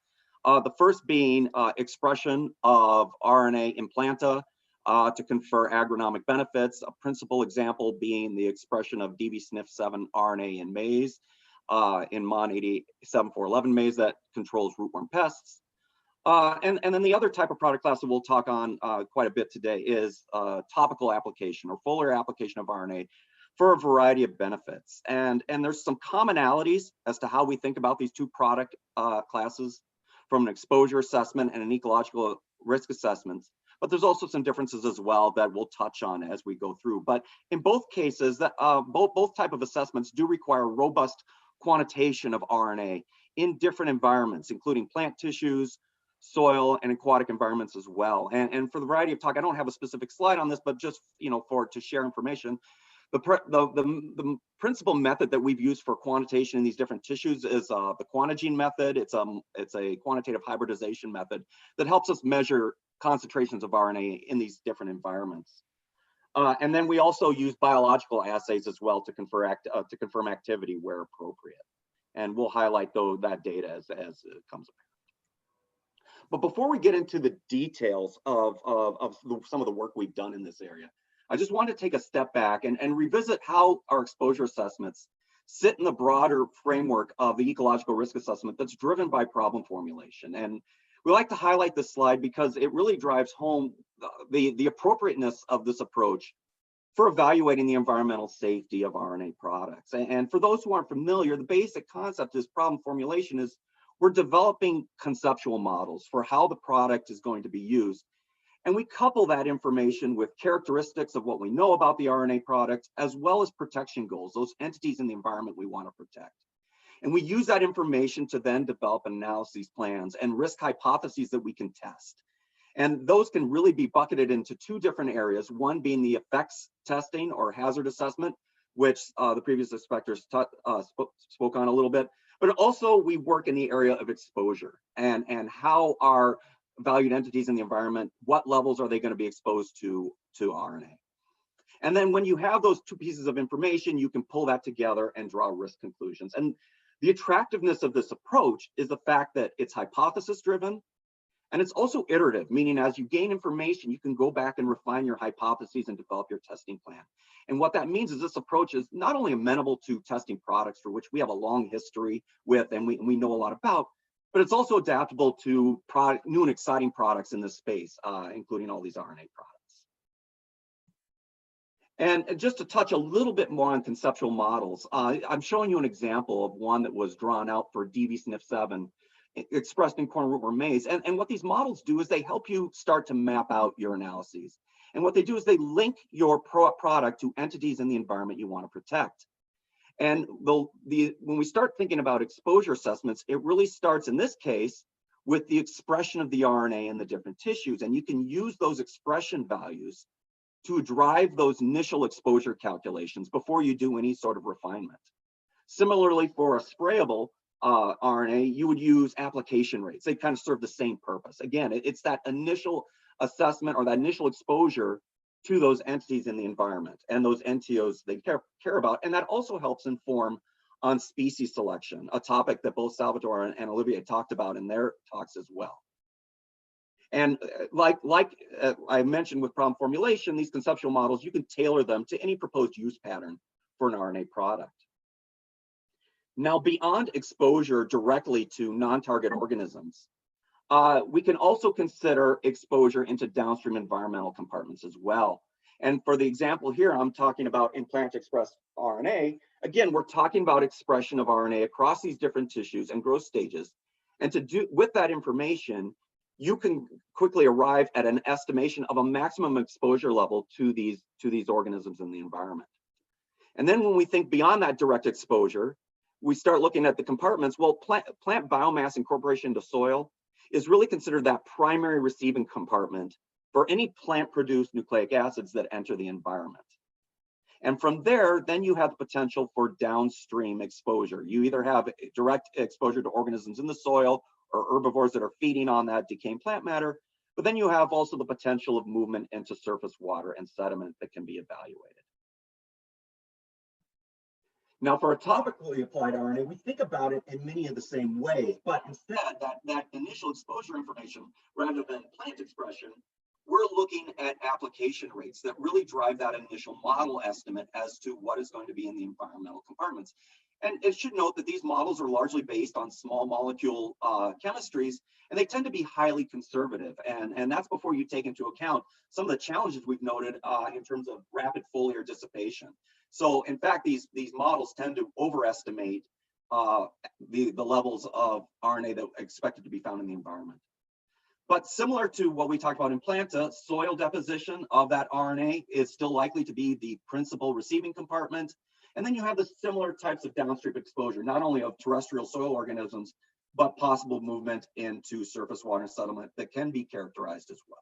The first being expression of RNA Implanta to confer agronomic benefits. A principal example being the expression of DV-SNF7 RNA in maize, in MON 87411 maize that controls rootworm pests. And then the other type of product class that we'll talk on quite a bit today is topical application or foliar application of RNA for a variety of benefits. And there's some commonalities as to how we think about these two product classes from an exposure assessment and an ecological risk assessment. But there's also some differences as well that we'll touch on as we go through. But in both cases, that both type of assessments do require robust quantitation of RNA in different environments, including plant tissues, soil, and aquatic environments as well. And for the variety of talk, I don't have a specific slide on this, but just to share information, the principal method that we've used for quantitation in these different tissues is the quantagene method. It's a quantitative hybridization method that helps us measure concentrations of RNA in these different environments. And then we also use biological assays as well to confirm activity where appropriate. And we'll highlight that data as it comes apart. But before we get into the details of some of the work we've done in this area, I just want to take a step back and revisit how our exposure assessments sit in the broader framework of the ecological risk assessment that's driven by problem formulation. And We like to highlight this slide because it really drives home the appropriateness of this approach for evaluating the environmental safety of RNA products. And for those who aren't familiar, the basic concept of this problem formulation is we're developing conceptual models for how the product is going to be used. And we couple that information with characteristics of what we know about the RNA product, as well as protection goals, those entities in the environment we want to protect. And we use that information to then develop analyses plans and risk hypotheses that we can test. And those can really be bucketed into two different areas, one being the effects testing or hazard assessment, which the previous inspectors spoke on a little bit, but also we work in the area of exposure and how our valued entities in the environment, what levels are they going to be exposed to RNA? And then when you have those two pieces of information, you can pull that together and draw risk conclusions. And the attractiveness of this approach is the fact that it's hypothesis driven, and it's also iterative, meaning as you gain information, you can go back and refine your hypotheses and develop your testing plan. And what that means is this approach is not only amenable to testing products for which we have a long history with and we know a lot about, but it's also adaptable to new and exciting products in this space, including all these RNA products. And just to touch a little bit more on conceptual models, I'm showing you an example of one that was drawn out for DB-SNF7 expressed in corn rootworm maize. And what these models do is they help you start to map out your analyses. And what they do is they link your product to entities in the environment you want to protect. And when we start thinking about exposure assessments, it really starts in this case with the expression of the RNA in the different tissues. And you can use those expression values to drive those initial exposure calculations before you do any sort of refinement. Similarly, for a sprayable RNA, you would use application rates. They kind of serve the same purpose. Again, it's that initial assessment or that initial exposure to those entities in the environment and those NTOs they care about. And that also helps inform on species selection, a topic that both Salvatore and Olivier talked about in their talks as well. And like I mentioned with problem formulation, these conceptual models, you can tailor them to any proposed use pattern for an RNA product. Now, beyond exposure directly to non-target organisms, we can also consider exposure into downstream environmental compartments as well. And for the example here, I'm talking about in-plant expressed RNA. Again, we're talking about expression of RNA across these different tissues and growth stages. And to do with that information, you can quickly arrive at an estimation of a maximum exposure level to these organisms in the environment. And then when we think beyond that direct exposure, we start looking at the compartments. Well, plant biomass incorporation into soil is really considered that primary receiving compartment for any plant-produced nucleic acids that enter the environment. And from there, then you have the potential for downstream exposure. You either have direct exposure to organisms in the soil or herbivores that are feeding on that decaying plant matter, but then you have also the potential of movement into surface water and sediment that can be evaluated. Now, for a topically applied RNA, we think about it in many of the same ways, but instead, that initial exposure information, rather than plant expression, we're looking at application rates that really drive that initial model estimate as to what is going to be in the environmental compartments. And it should note that these models are largely based on small molecule chemistries, and they tend to be highly conservative. And that's before you take into account some of the challenges we've noted in terms of rapid foliar dissipation. So in fact, these models tend to overestimate the levels of RNA that are expected to be found in the environment. But similar to what we talked about in Planta, soil deposition of that RNA is still likely to be the principal receiving compartment. And then you have the similar types of downstream exposure, not only of terrestrial soil organisms, but possible movement into surface water and sediment that can be characterized as well.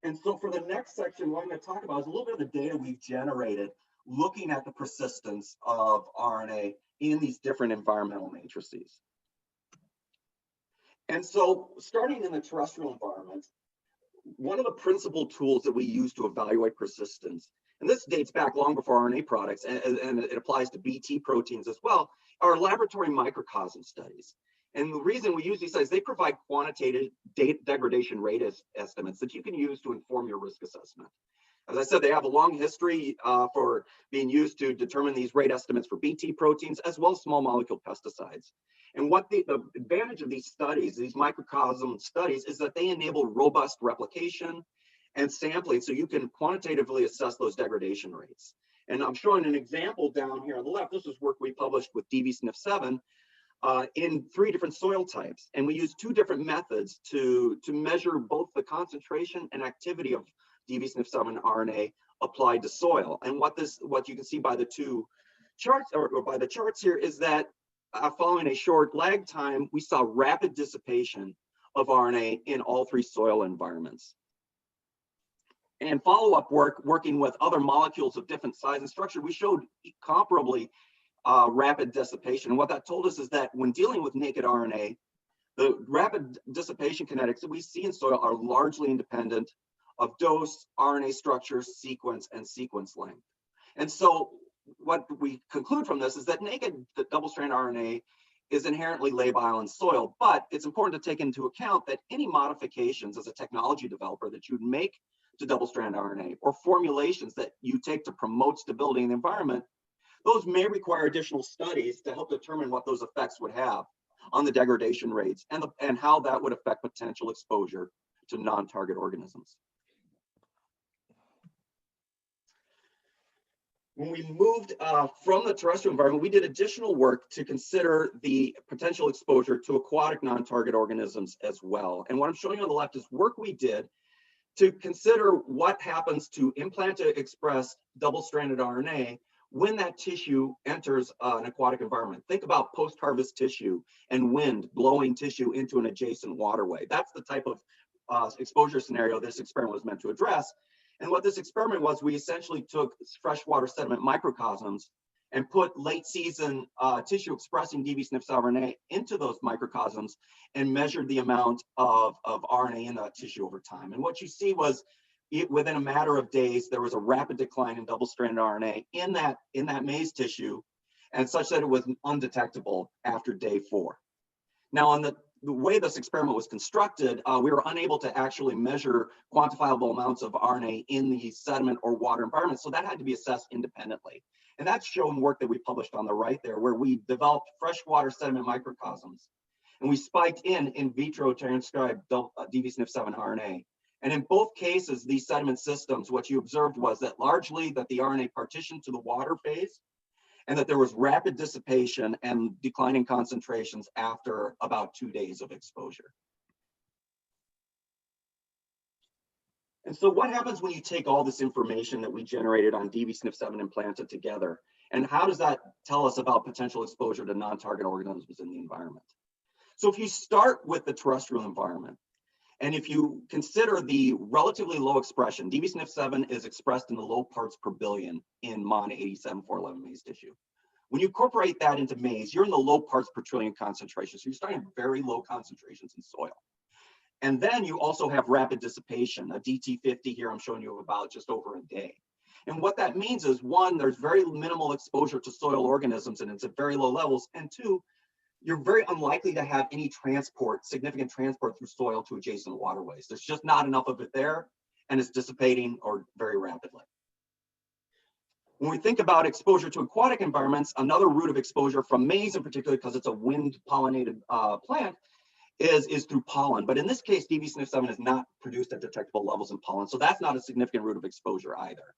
And so for the next section, what I'm going to talk about is a little bit of the data we've generated looking at the persistence of RNA in these different environmental matrices. And so starting in the terrestrial environment, one of the principal tools that we use to evaluate persistence, and this dates back long before RNA products, and it applies to BT proteins as well, are laboratory microcosm studies. And the reason we use these studies, they provide quantitative degradation rate estimates that you can use to inform your risk assessment. As I said, they have a long history for being used to determine these rate estimates for Bt proteins as well as small molecule pesticides. And what the advantage of these studies, these microcosm studies, is that they enable robust replication and sampling so you can quantitatively assess those degradation rates. And I'm showing an example down here on the left. This is work we published with DV-SNF7 in 3 different soil types. And we used 2 different methods to measure both the concentration and activity of DV-SNF7 RNA applied to soil. And what you can see by the 2 charts or by the charts here is that following a short lag time, we saw rapid dissipation of RNA in all 3 soil environments. And follow-up work working with other molecules of different size and structure, we showed comparably rapid dissipation. And what that told us is that when dealing with naked RNA, the rapid dissipation kinetics that we see in soil are largely independent of dose, RNA structure, sequence, and sequence length. And so what we conclude from this is that naked double-strand RNA is inherently labile in soil, but it's important to take into account that any modifications as a technology developer that you'd make to double-strand RNA or formulations that you take to promote stability in the environment, those may require additional studies to help determine what those effects would have on the degradation rates and how that would affect potential exposure to non-target organisms. When we moved from the terrestrial environment, we did additional work to consider the potential exposure to aquatic non-target organisms as well. And what I'm showing you on the left is work we did to consider what happens to implanta expressed double-stranded RNA when that tissue enters an aquatic environment. Think about post-harvest tissue and wind blowing tissue into an adjacent waterway. That's the type of exposure scenario this experiment was meant to address. And what this experiment was, we essentially took freshwater sediment microcosms and put late season tissue expressing DV-SNF RNA into those microcosms and measured the amount of RNA in that tissue over time. And what you see was within a matter of days, there was a rapid decline in double-stranded RNA in that maize tissue, and such that it was undetectable after day 4. Now, on the way this experiment was constructed, we were unable to actually measure quantifiable amounts of RNA in the sediment or water environment, so that had to be assessed independently. And that's shown work that we published on the right there, where we developed freshwater sediment microcosms, and we spiked in vitro transcribed DV-SNF7 RNA. And in both cases, these sediment systems, what you observed was that largely that the RNA partitioned to the water phase, and that there was rapid dissipation and declining concentrations after about 2 days of exposure. And so what happens when you take all this information that we generated on DV-SNF7 implanta together, and how does that tell us about potential exposure to non-target organisms in the environment? So if you start with the terrestrial environment, and if you consider the relatively low expression, DV-SNF7 is expressed in the low parts per billion in MON 87411 maize tissue. When you incorporate that into maize, you're in the low parts per trillion concentration. So you're starting at very low concentrations in soil. And then you also have rapid dissipation, a DT50 here I'm showing you about just over a day. And what that means is, 1, there's very minimal exposure to soil organisms and it's at very low levels. And 2, you're very unlikely to have any significant transport through soil to adjacent waterways. There's just not enough of it there, and it's dissipating or very rapidly. When we think about exposure to aquatic environments, another route of exposure from maize in particular, because it's a wind-pollinated plant, is through pollen. But in this case, DV-SNF7 is not produced at detectable levels in pollen, so that's not a significant route of exposure either.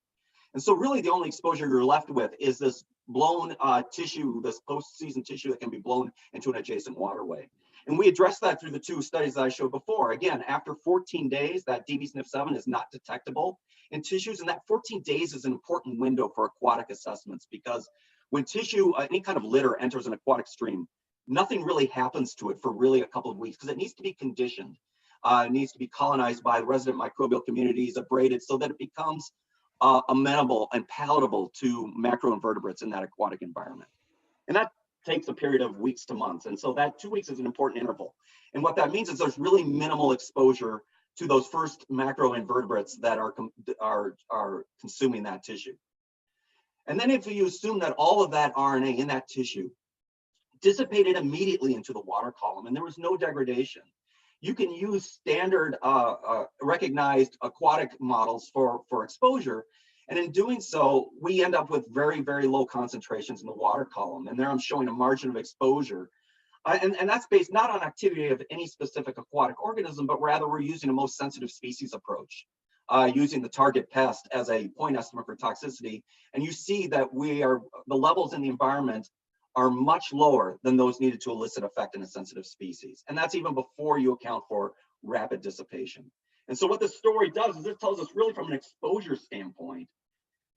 And so really the only exposure you're left with is this blown tissue, this post-season tissue that can be blown into an adjacent waterway. And we addressed that through the 2 studies that I showed before. Again, after 14 days, that DV-SNF7 is not detectable in tissues, and that 14 days is an important window for aquatic assessments, because when tissue, any kind of litter enters an aquatic stream, nothing really happens to it for really a couple of weeks, because it needs to be conditioned. It needs to be colonized by the resident microbial communities, abraded, so that it becomes amenable and palatable to macroinvertebrates in that aquatic environment. And that takes a period of weeks to months. And so that 2 weeks is an important interval. And what that means is there's really minimal exposure to those first macroinvertebrates that are consuming that tissue. And then if you assume that all of that RNA in that tissue dissipated immediately into the water column and there was no degradation, you can use standard recognized aquatic models for exposure. And in doing so, we end up with very, very low concentrations in the water column. And there I'm showing a margin of exposure. And that's based not on activity of any specific aquatic organism, but rather we're using a most sensitive species approach, using the target pest as a point estimate for toxicity. And you see that the levels in the environment are much lower than those needed to elicit effect in a sensitive species. And that's even before you account for rapid dissipation. And so what this story does is it tells us really from an exposure standpoint,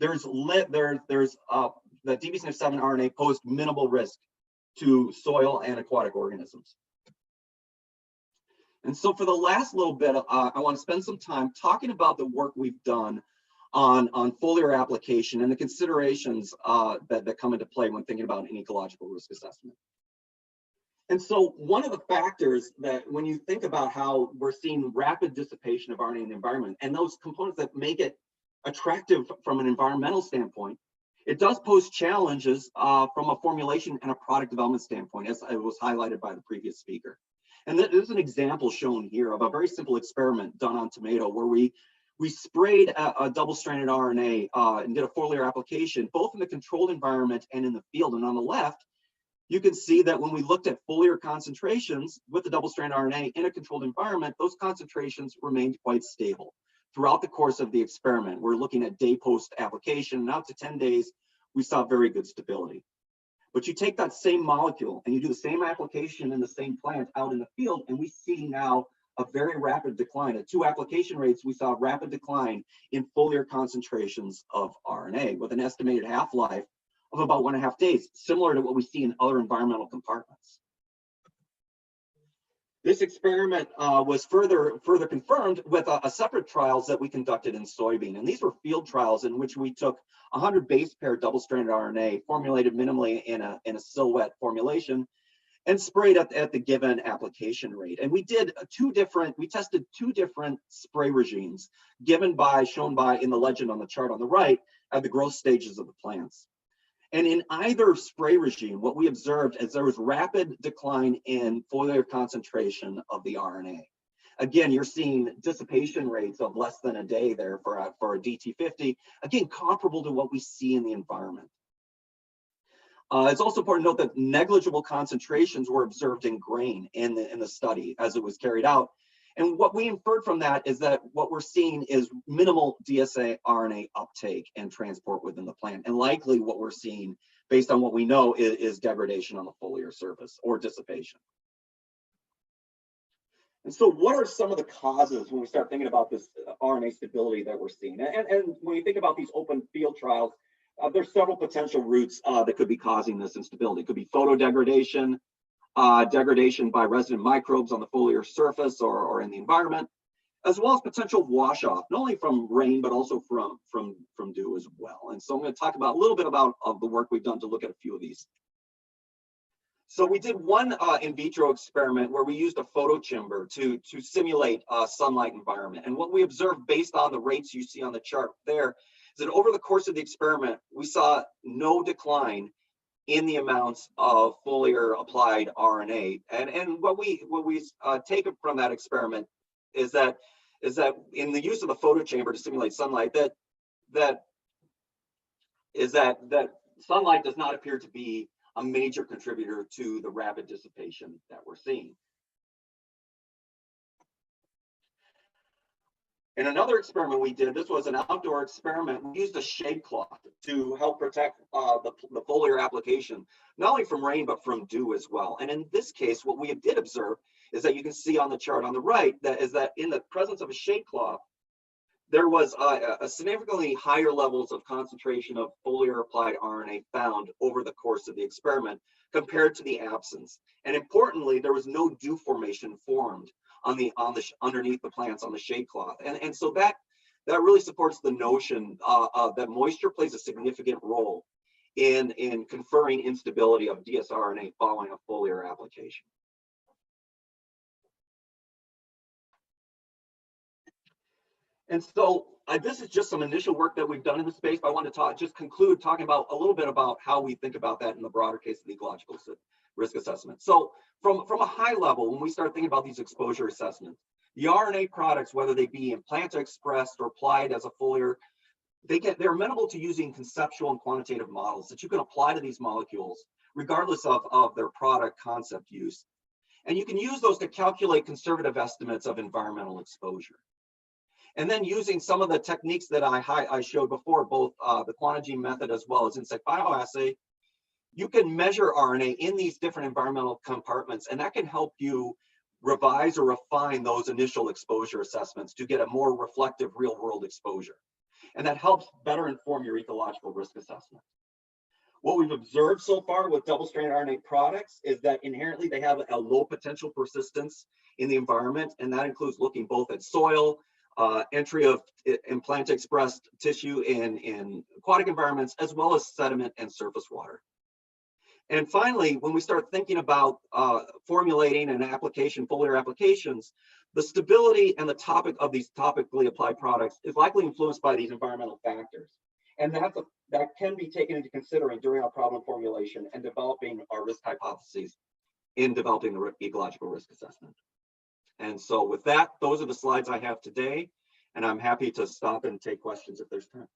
the DB7 RNA posed minimal risk to soil and aquatic organisms. And so for the last little bit, I want to spend some time talking about the work we've done on foliar application and the considerations that come into play when thinking about an ecological risk assessment. And so one of the factors that when you think about how we're seeing rapid dissipation of RNA in the environment and those components that make it attractive from an environmental standpoint, it does pose challenges from a formulation and a product development standpoint, as it was highlighted by the previous speaker. And there's an example shown here of a very simple experiment done on tomato where we sprayed a double-stranded RNA and did a foliar application, both in the controlled environment and in the field. And on the left, you can see that when we looked at foliar concentrations with the double-stranded RNA in a controlled environment, those concentrations remained quite stable throughout the course of the experiment. We're looking at day post application, and out to 10 days, we saw very good stability. But you take that same molecule and you do the same application in the same plant out in the field, and we see now a very rapid decline. At 2 application rates, we saw a rapid decline in foliar concentrations of RNA with an estimated half-life of about 1.5 days, similar to what we see in other environmental compartments. This experiment was further confirmed with a separate trials that we conducted in soybean. And these were field trials in which we took 100 base pair double-stranded RNA formulated minimally in a silhouette formulation and sprayed at the given application rate. And we tested 2 different spray regimes shown by in the legend on the chart on the right at the growth stages of the plants. And in either spray regime, what we observed is there was rapid decline in foliar concentration of the RNA. Again, you're seeing dissipation rates of less than a day there for a DT50, again, comparable to what we see in the environment. It's also important to note that negligible concentrations were observed in grain in the study as it was carried out. And what we inferred from that is that what we're seeing is minimal DSA RNA uptake and transport within the plant. And likely what we're seeing, based on what we know, is degradation on the foliar surface or dissipation. And so what are some of the causes when we start thinking about this RNA stability that we're seeing? And when you think about these open field trials, there's several potential routes that could be causing this instability. It could be photodegradation, degradation by resident microbes on the foliar surface or in the environment, as well as potential wash off, not only from rain, but also from dew as well. And so I'm going to talk about a little bit about the work we've done to look at a few of these. So we did one in vitro experiment where we used a photochamber to simulate a sunlight environment. And what we observed based on the rates you see on the chart there is that over the course of the experiment, we saw no decline in the amounts of foliar applied RNA. And what we take from that experiment is that in the use of the photochamber to simulate sunlight, that sunlight does not appear to be a major contributor to the rapid dissipation that we're seeing. In another experiment we did, this was an outdoor experiment, we used a shade cloth to help protect the foliar application, not only from rain, but from dew as well. And in this case, what we did observe is that you can see on the chart on the right, that in the presence of a shade cloth, there was a significantly higher levels of concentration of foliar applied RNA found over the course of the experiment compared to the absence. And importantly, there was no dew formation formed underneath the plants on the shade cloth. And so that really supports the notion that moisture plays a significant role in conferring instability of dsRNA following a foliar application. And so this is just some initial work that we've done in the space, but I want to conclude talking about a little bit about how we think about that in the broader case of the ecological risk assessment. So from a high level, when we start thinking about these exposure assessments, the RNA products, whether they be Implanta expressed or applied as a foliar, they're amenable to using conceptual and quantitative models that you can apply to these molecules, regardless of their product concept use. And you can use those to calculate conservative estimates of environmental exposure. And then using some of the techniques that I showed before, both the Quantigene method as well as insect bioassay, you can measure RNA in these different environmental compartments, and that can help you revise or refine those initial exposure assessments to get a more reflective real-world exposure. And that helps better inform your ecological risk assessment. What we've observed so far with double-stranded RNA products is that inherently they have a low potential persistence in the environment, and that includes looking both at soil, entry of Implanta-expressed tissue in aquatic environments, as well as sediment and surface water. And finally, when we start thinking about formulating an application, foliar applications, the stability and the topic of these topically applied products is likely influenced by these environmental factors. And that can be taken into consideration during our problem formulation and developing our risk hypotheses in developing the ecological risk assessment. And so with that, those are the slides I have today, and I'm happy to stop and take questions if there's time.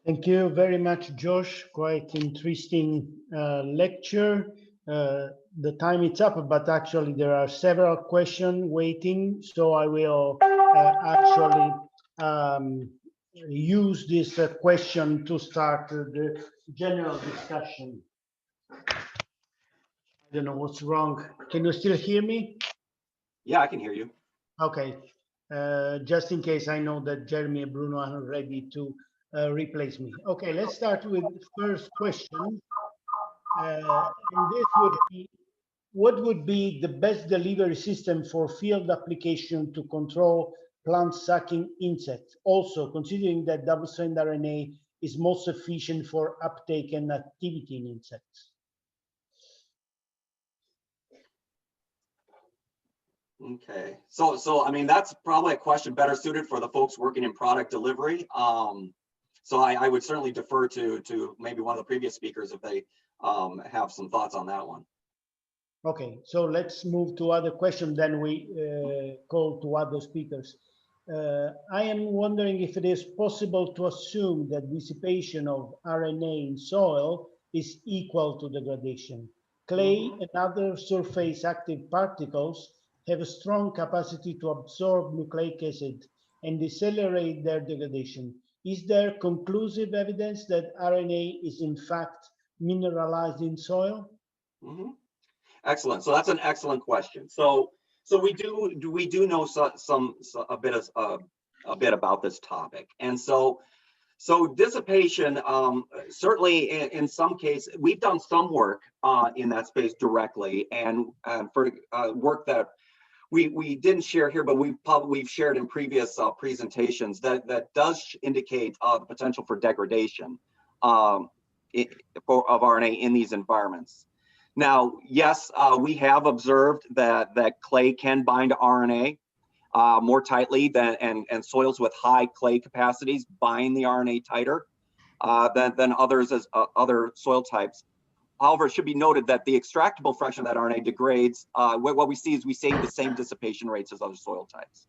Thank you very much, Josh. Quite interesting lecture. The time is up, but actually there are several questions waiting, so I will actually use this question to start the general discussion. I don't know what's wrong. Can you still hear me? Yeah, I can hear you. Okay. Just in case, I know that Jeremy and Bruno are ready to replace me. Okay, let's start with the first question. And this would be, what would be the best delivery system for field application to control plant-sucking insects? Also, considering that double-stranded RNA is most efficient for uptake and activity in insects. Okay, so I mean, that's probably a question better suited for the folks working in product delivery. So I would certainly defer to maybe one of the previous speakers if they have some thoughts on that one. Okay, so let's move to other questions, then we call to other speakers. I am wondering if it is possible to assume that dissipation of RNA in soil is equal to degradation. Clay and other surface active particles have a strong capacity to absorb nucleic acid and decelerate their degradation. Is there conclusive evidence that RNA is in fact mineralized in soil? Mm-hmm. Excellent. So that's an excellent question. So we do know a bit about this topic, and so dissipation, certainly in some cases, we've done some work in that space directly, and for work that we didn't share here, but we've shared in previous presentations that does indicate the potential for degradation of RNA in these environments. Now, yes, we have observed that clay can bind to RNA more tightly and soils with high clay capacities bind the RNA tighter than others as other soil types. However, it should be noted that the extractable fraction of that RNA degrades. What we see is we see the same dissipation rates as other soil types.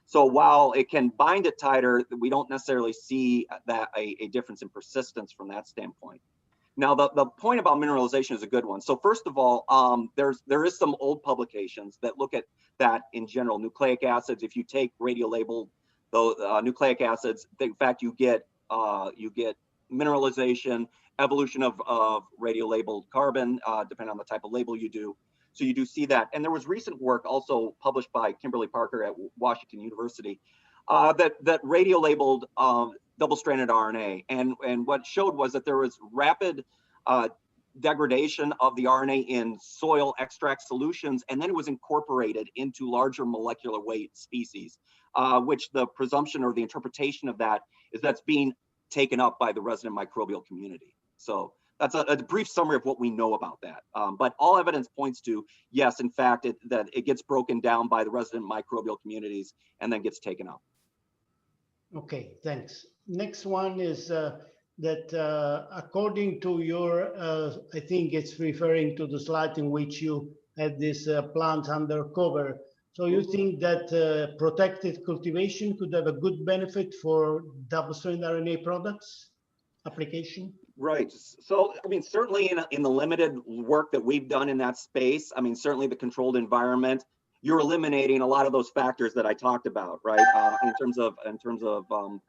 So while it can bind it tighter, we don't necessarily see that a difference in persistence from that standpoint. Now, the point about mineralization is a good one. So first of all, there is some old publications that look at that in general. Nucleic acids, if you take radio-labeled those nucleic acids, in fact, you get mineralization, evolution of radio-labeled carbon, depending on the type of label you do. So you do see that. And there was recent work also published by Kimberly Parker at Washington University that radio-labeled double-stranded RNA. And what it showed was that there was rapid degradation of the RNA in soil extract solutions, and then it was incorporated into larger molecular weight species, which the presumption or the interpretation of that is that's being taken up by the resident microbial community. So that's a brief summary of what we know about that. But all evidence points to, yes, in fact, that it gets broken down by the resident microbial communities and then gets taken up. Okay, thanks. Next one is, that according to your, I think it's referring to the slide in which you had this plant under cover. So you think that protected cultivation could have a good benefit for double-stranded RNA products application? Right. So, I mean, certainly in the limited work that we've done in that space, I mean, certainly the controlled environment, you're eliminating a lot of those factors that I talked about, right? In terms of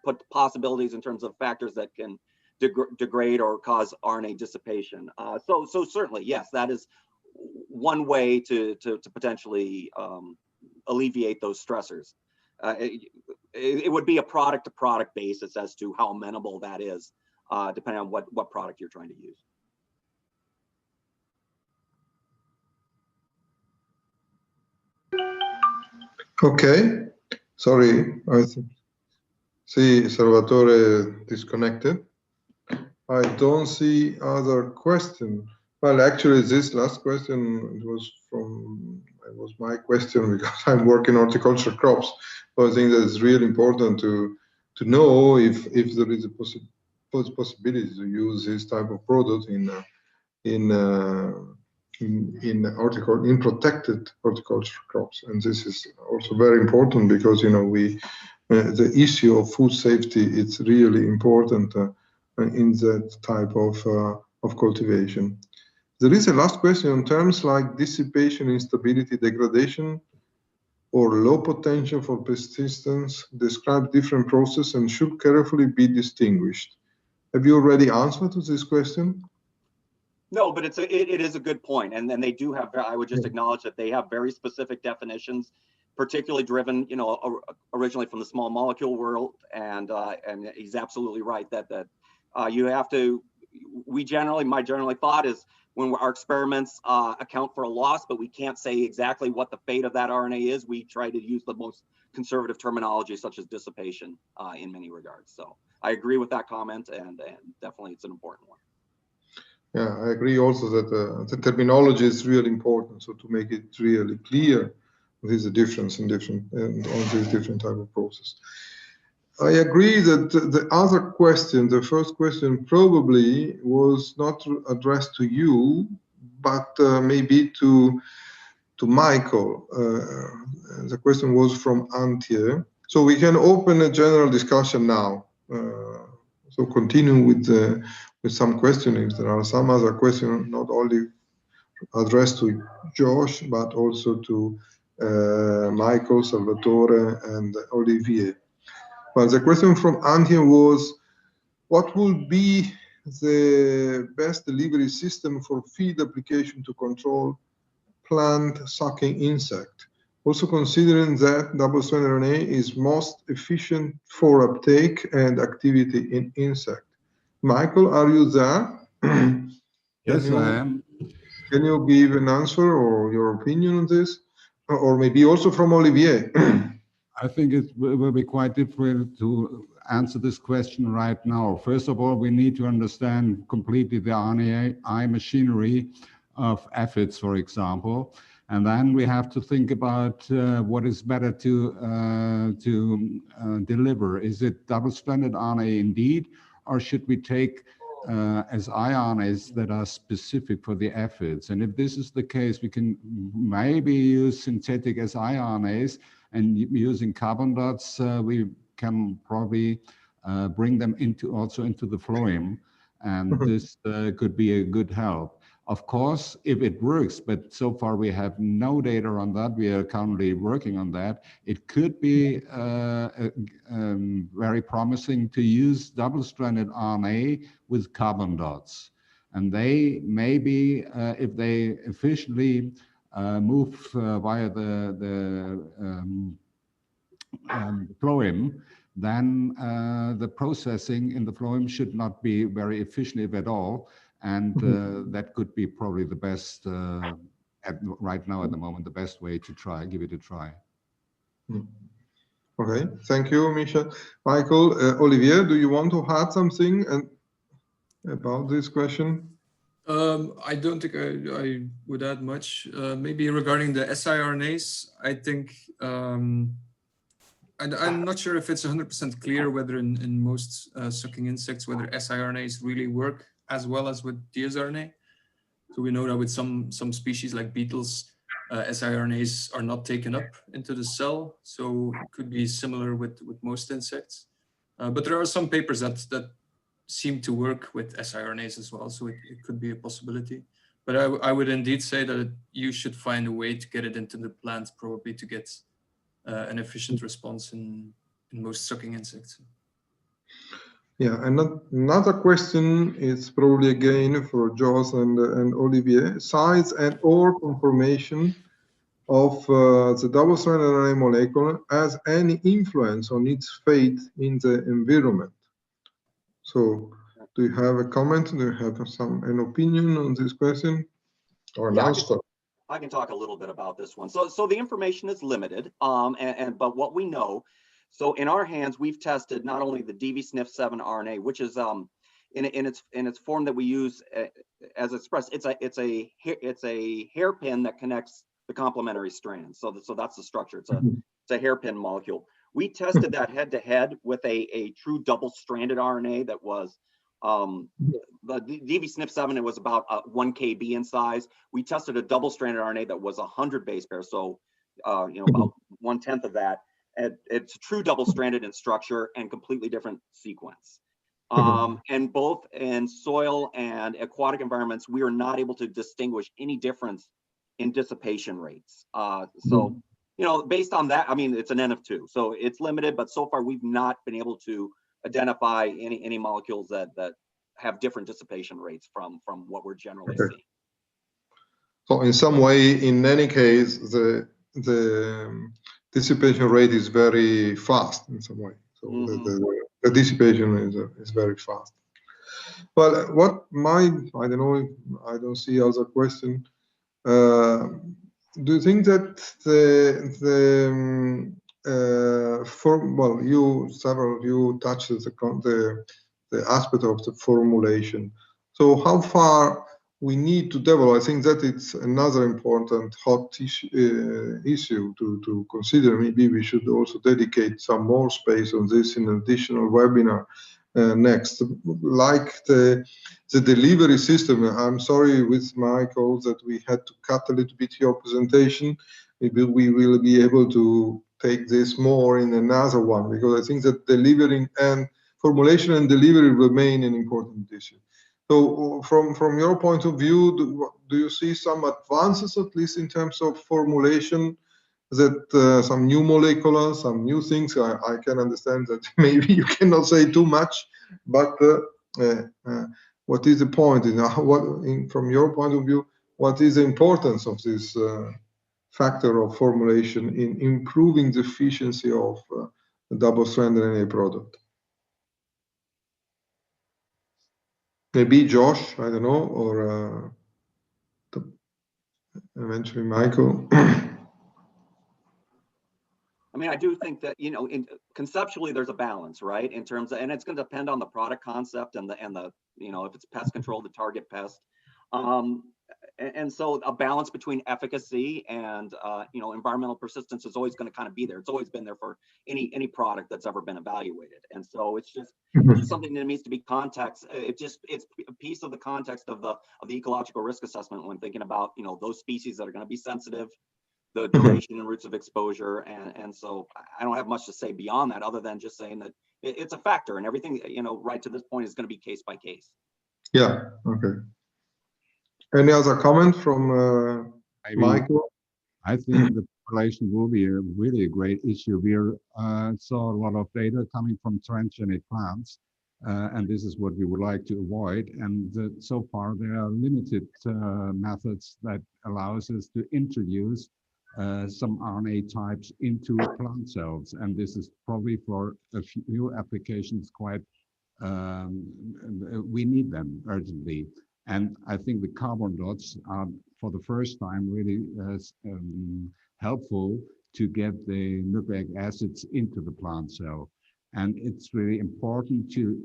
put possibilities in terms of factors that can degrade or cause RNA dissipation. So certainly, yes, that is one way to potentially alleviate those stressors. It would be a product-to-product basis as to how amenable that is, depending on what product you're trying to use. Okay, sorry, I see Salvatore disconnected. I don't see other question. Well, actually, this last question was my question because I'm working horticulture crops. So I think that it's really important to know if there is a possibility to use this type of product in protected horticulture crops, and this is also very important because the issue of food safety, it's really important in that type of cultivation. There is a last question on terms like dissipation, instability, degradation, or low potential for persistence. Describe different processes and should carefully be distinguished. Have you already answered to this question? No, but it is a good point, and then they do have. I would just acknowledge that they have very specific definitions, particularly driven, originally from the small molecule world, and he's absolutely right that you have to. My general thought is when our experiments account for a loss, but we can't say exactly what the fate of that RNA is. We try to use the most conservative terminology, such as dissipation, in many regards. So I agree with that comment, and definitely it's an important one. Yeah, I agree also that the terminology is really important. So to make it really clear, there's a difference on these different type of process. I agree that the other question, the first question, probably was not addressed to you, but maybe to Michael. The question was from Antje. So we can open a general discussion now. So continue with some questioning. There are some other questions, not only addressed to Josh, but also to Michael, Salvatore, and Olivier. But the question from Antje was, what would be the best delivery system for feed application to control plant sucking insect? Also considering that double-stranded RNA is most efficient for uptake and activity in insect. Michael, are you there? Yes, I am. Can you give an answer or your opinion on this? Or maybe also from Olivier? I think it will be quite difficult to answer this question right now. First of all, we need to understand completely the RNAi machinery of aphids, for example. And then we have to think about what is better to deliver. Is it double-stranded RNA indeed, or should we take siRNAs that are specific for the aphids? And if this is the case, we can maybe use synthetic siRNAs, and using carbon dots, we can probably bring them into the phloem, and this could be a good help. Of course, if it works, but so far we have no data on that, we are currently working on that, it could be very promising to use double-stranded RNA with carbon dots. And they maybe, if they efficiently move via the phloem, then the processing in the phloem should not be very efficient, if at all. And that could be probably the best, right now at the moment, the best way to give it a try. Okay, thank you, Michel. Michael, Olivier, do you want to add something about this question? I don't think I would add much. Maybe regarding the siRNAs, I think I'm not sure if it's 100% clear whether in most sucking insects, whether siRNAs really work as well as with dsRNA. So we know that with some species like beetles, siRNAs are not taken up into the cell. So it could be similar with most insects. But there are some papers that seem to work with siRNAs as well. So it could be a possibility. But I would indeed say that you should find a way to get it into the plant, probably to get an efficient response in most sucking insects. Yeah, and another question is probably again for Jos and Olivier. Size and or conformation of the double-stranded RNA molecule has any influence on its fate in the environment? So, do you have a comment? Do you have an opinion on this question? Or an answer? I can talk a little bit about this one. So the information is limited, but what we know, so in our hands, we've tested not only the DV-SNF7 RNA, which is in its form that we use as expressed. It's a hairpin that connects the complementary strands. So that's the structure. It's a hairpin molecule. We tested that head to head with a true double-stranded RNA that was. The DV-SNF7, it was about 1 kb in size. We tested a double-stranded RNA that was 100 base pairs, so about 1/10 of that. It's true double-stranded in structure and completely different sequence. And both in soil and aquatic environments, we are not able to distinguish any difference in dissipation rates. So based on that, I mean, it's an N of 2, so it's limited. But so far, we've not been able to identify any molecules that have different dissipation rates from what we're generally seeing. So in some way, in any case, the dissipation rate is very fast in some way. So the dissipation is very fast. Well, I don't know, I don't see other question. Do you think that several of you touched the aspect of the formulation. So how far we need to develop? I think that it's another important hot issue to consider. Maybe we should also dedicate some more space on this in an additional webinar next. Like the delivery system, I'm sorry with Michael that we had to cut a little bit your presentation. Maybe we will be able to take this more in another one, because I think that delivering and formulation and delivery remain an important issue. So from your point of view, do you see some advances, at least in terms of formulation, that some new molecular, some new things? I can understand that maybe you cannot say too much, but what is the point? From your point of view, what is the importance of this factor of formulation in improving the efficiency of the double-stranded RNA product? Maybe Josh, I don't know, or eventually Michael. I mean, I do think that, conceptually there's a balance, right? In terms of, and it's going to depend on the product concept and the if it's pest control, the target pest. And so a balance between efficacy and environmental persistence is always going to kind of be there. It's always been there for any product that's ever been evaluated. And so it's just something that needs to be context. It's a piece of the context of the ecological risk assessment when thinking about those species that are going to be sensitive, the duration and routes of exposure. And so I don't have much to say beyond that, other than just saying that it's a factor, and everything right to this point is going to be case by case. Yeah. Okay. Any other comment from Michael? I think the population will be really a great issue. We saw a lot of data coming from transgenic plants, and this is what we would like to avoid. And so far, there are limited methods that allows us to introduce some RNA types into plant cells. And this is probably for a few applications quite, we need them urgently. And I think the carbon dots are, for the first time, really helpful to get the nucleic acids into the plant cell. And it's really important to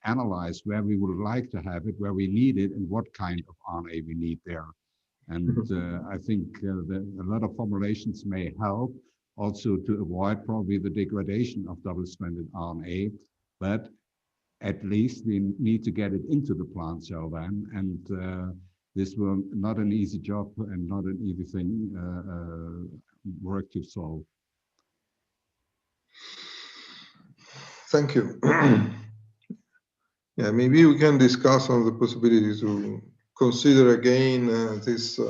analyze where we would like to have it, where we need it, and what kind of RNA we need there. And I think a lot of formulations may help, also to avoid probably the degradation of double-stranded RNA, but at least we need to get it into the plant cell then, and this will not an easy job and not an easy thing work to solve. Thank you. Yeah, maybe we can discuss on the possibility to consider again this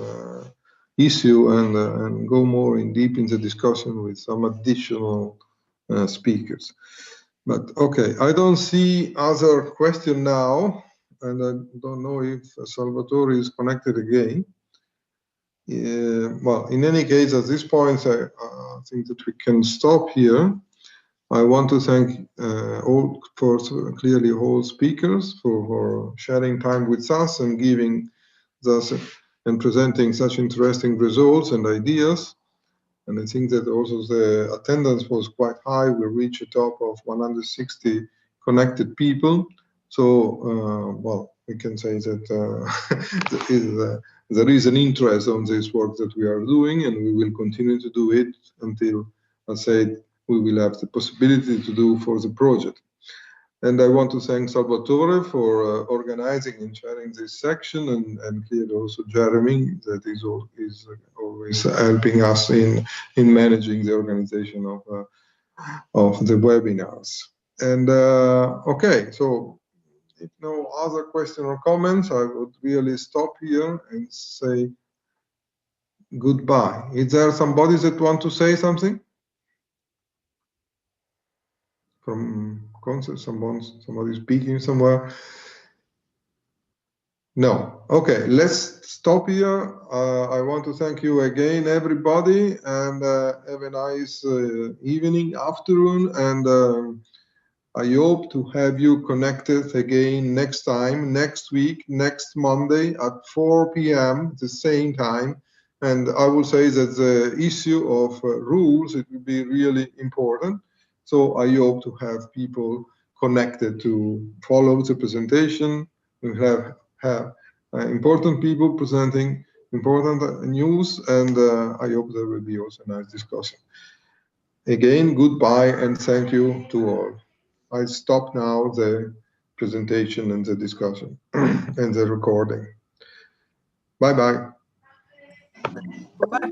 issue and go more in deep in the discussion with some additional speakers. But okay, I don't see other question now, and I don't know if Salvatore is connected again. Well, in any case, at this point, I think that we can stop here. I want to thank clearly all speakers for sharing time with us and giving us and presenting such interesting results and ideas. And I think that also the attendance was quite high. We reached a top of 160 connected people. So, well, we can say that there is an interest on this work that we are doing, and we will continue to do it until, I said, we will have the possibility to do for the project. And I want to thank Salvatore for organizing and sharing this section, and clearly also Jeremy, that is always helping us in managing the organization of the webinars. And okay, so if no other question or comments, I would really stop here and say goodbye. Is there somebody that want to say something? From concept, somebody speaking somewhere? No. Okay, let's stop here. I want to thank you again, everybody, and have a nice evening, afternoon, and I hope to have you connected again next time, next week, next Monday at 4 p.m. the same time. And I will say that the issue of rules, it will be really important. So I hope to have people connected to follow the presentation. We have important people presenting important news, and I hope there will be also a nice discussion. Again, goodbye and thank you to all. I stop now the presentation and the discussion and the recording. Bye-bye. Bye.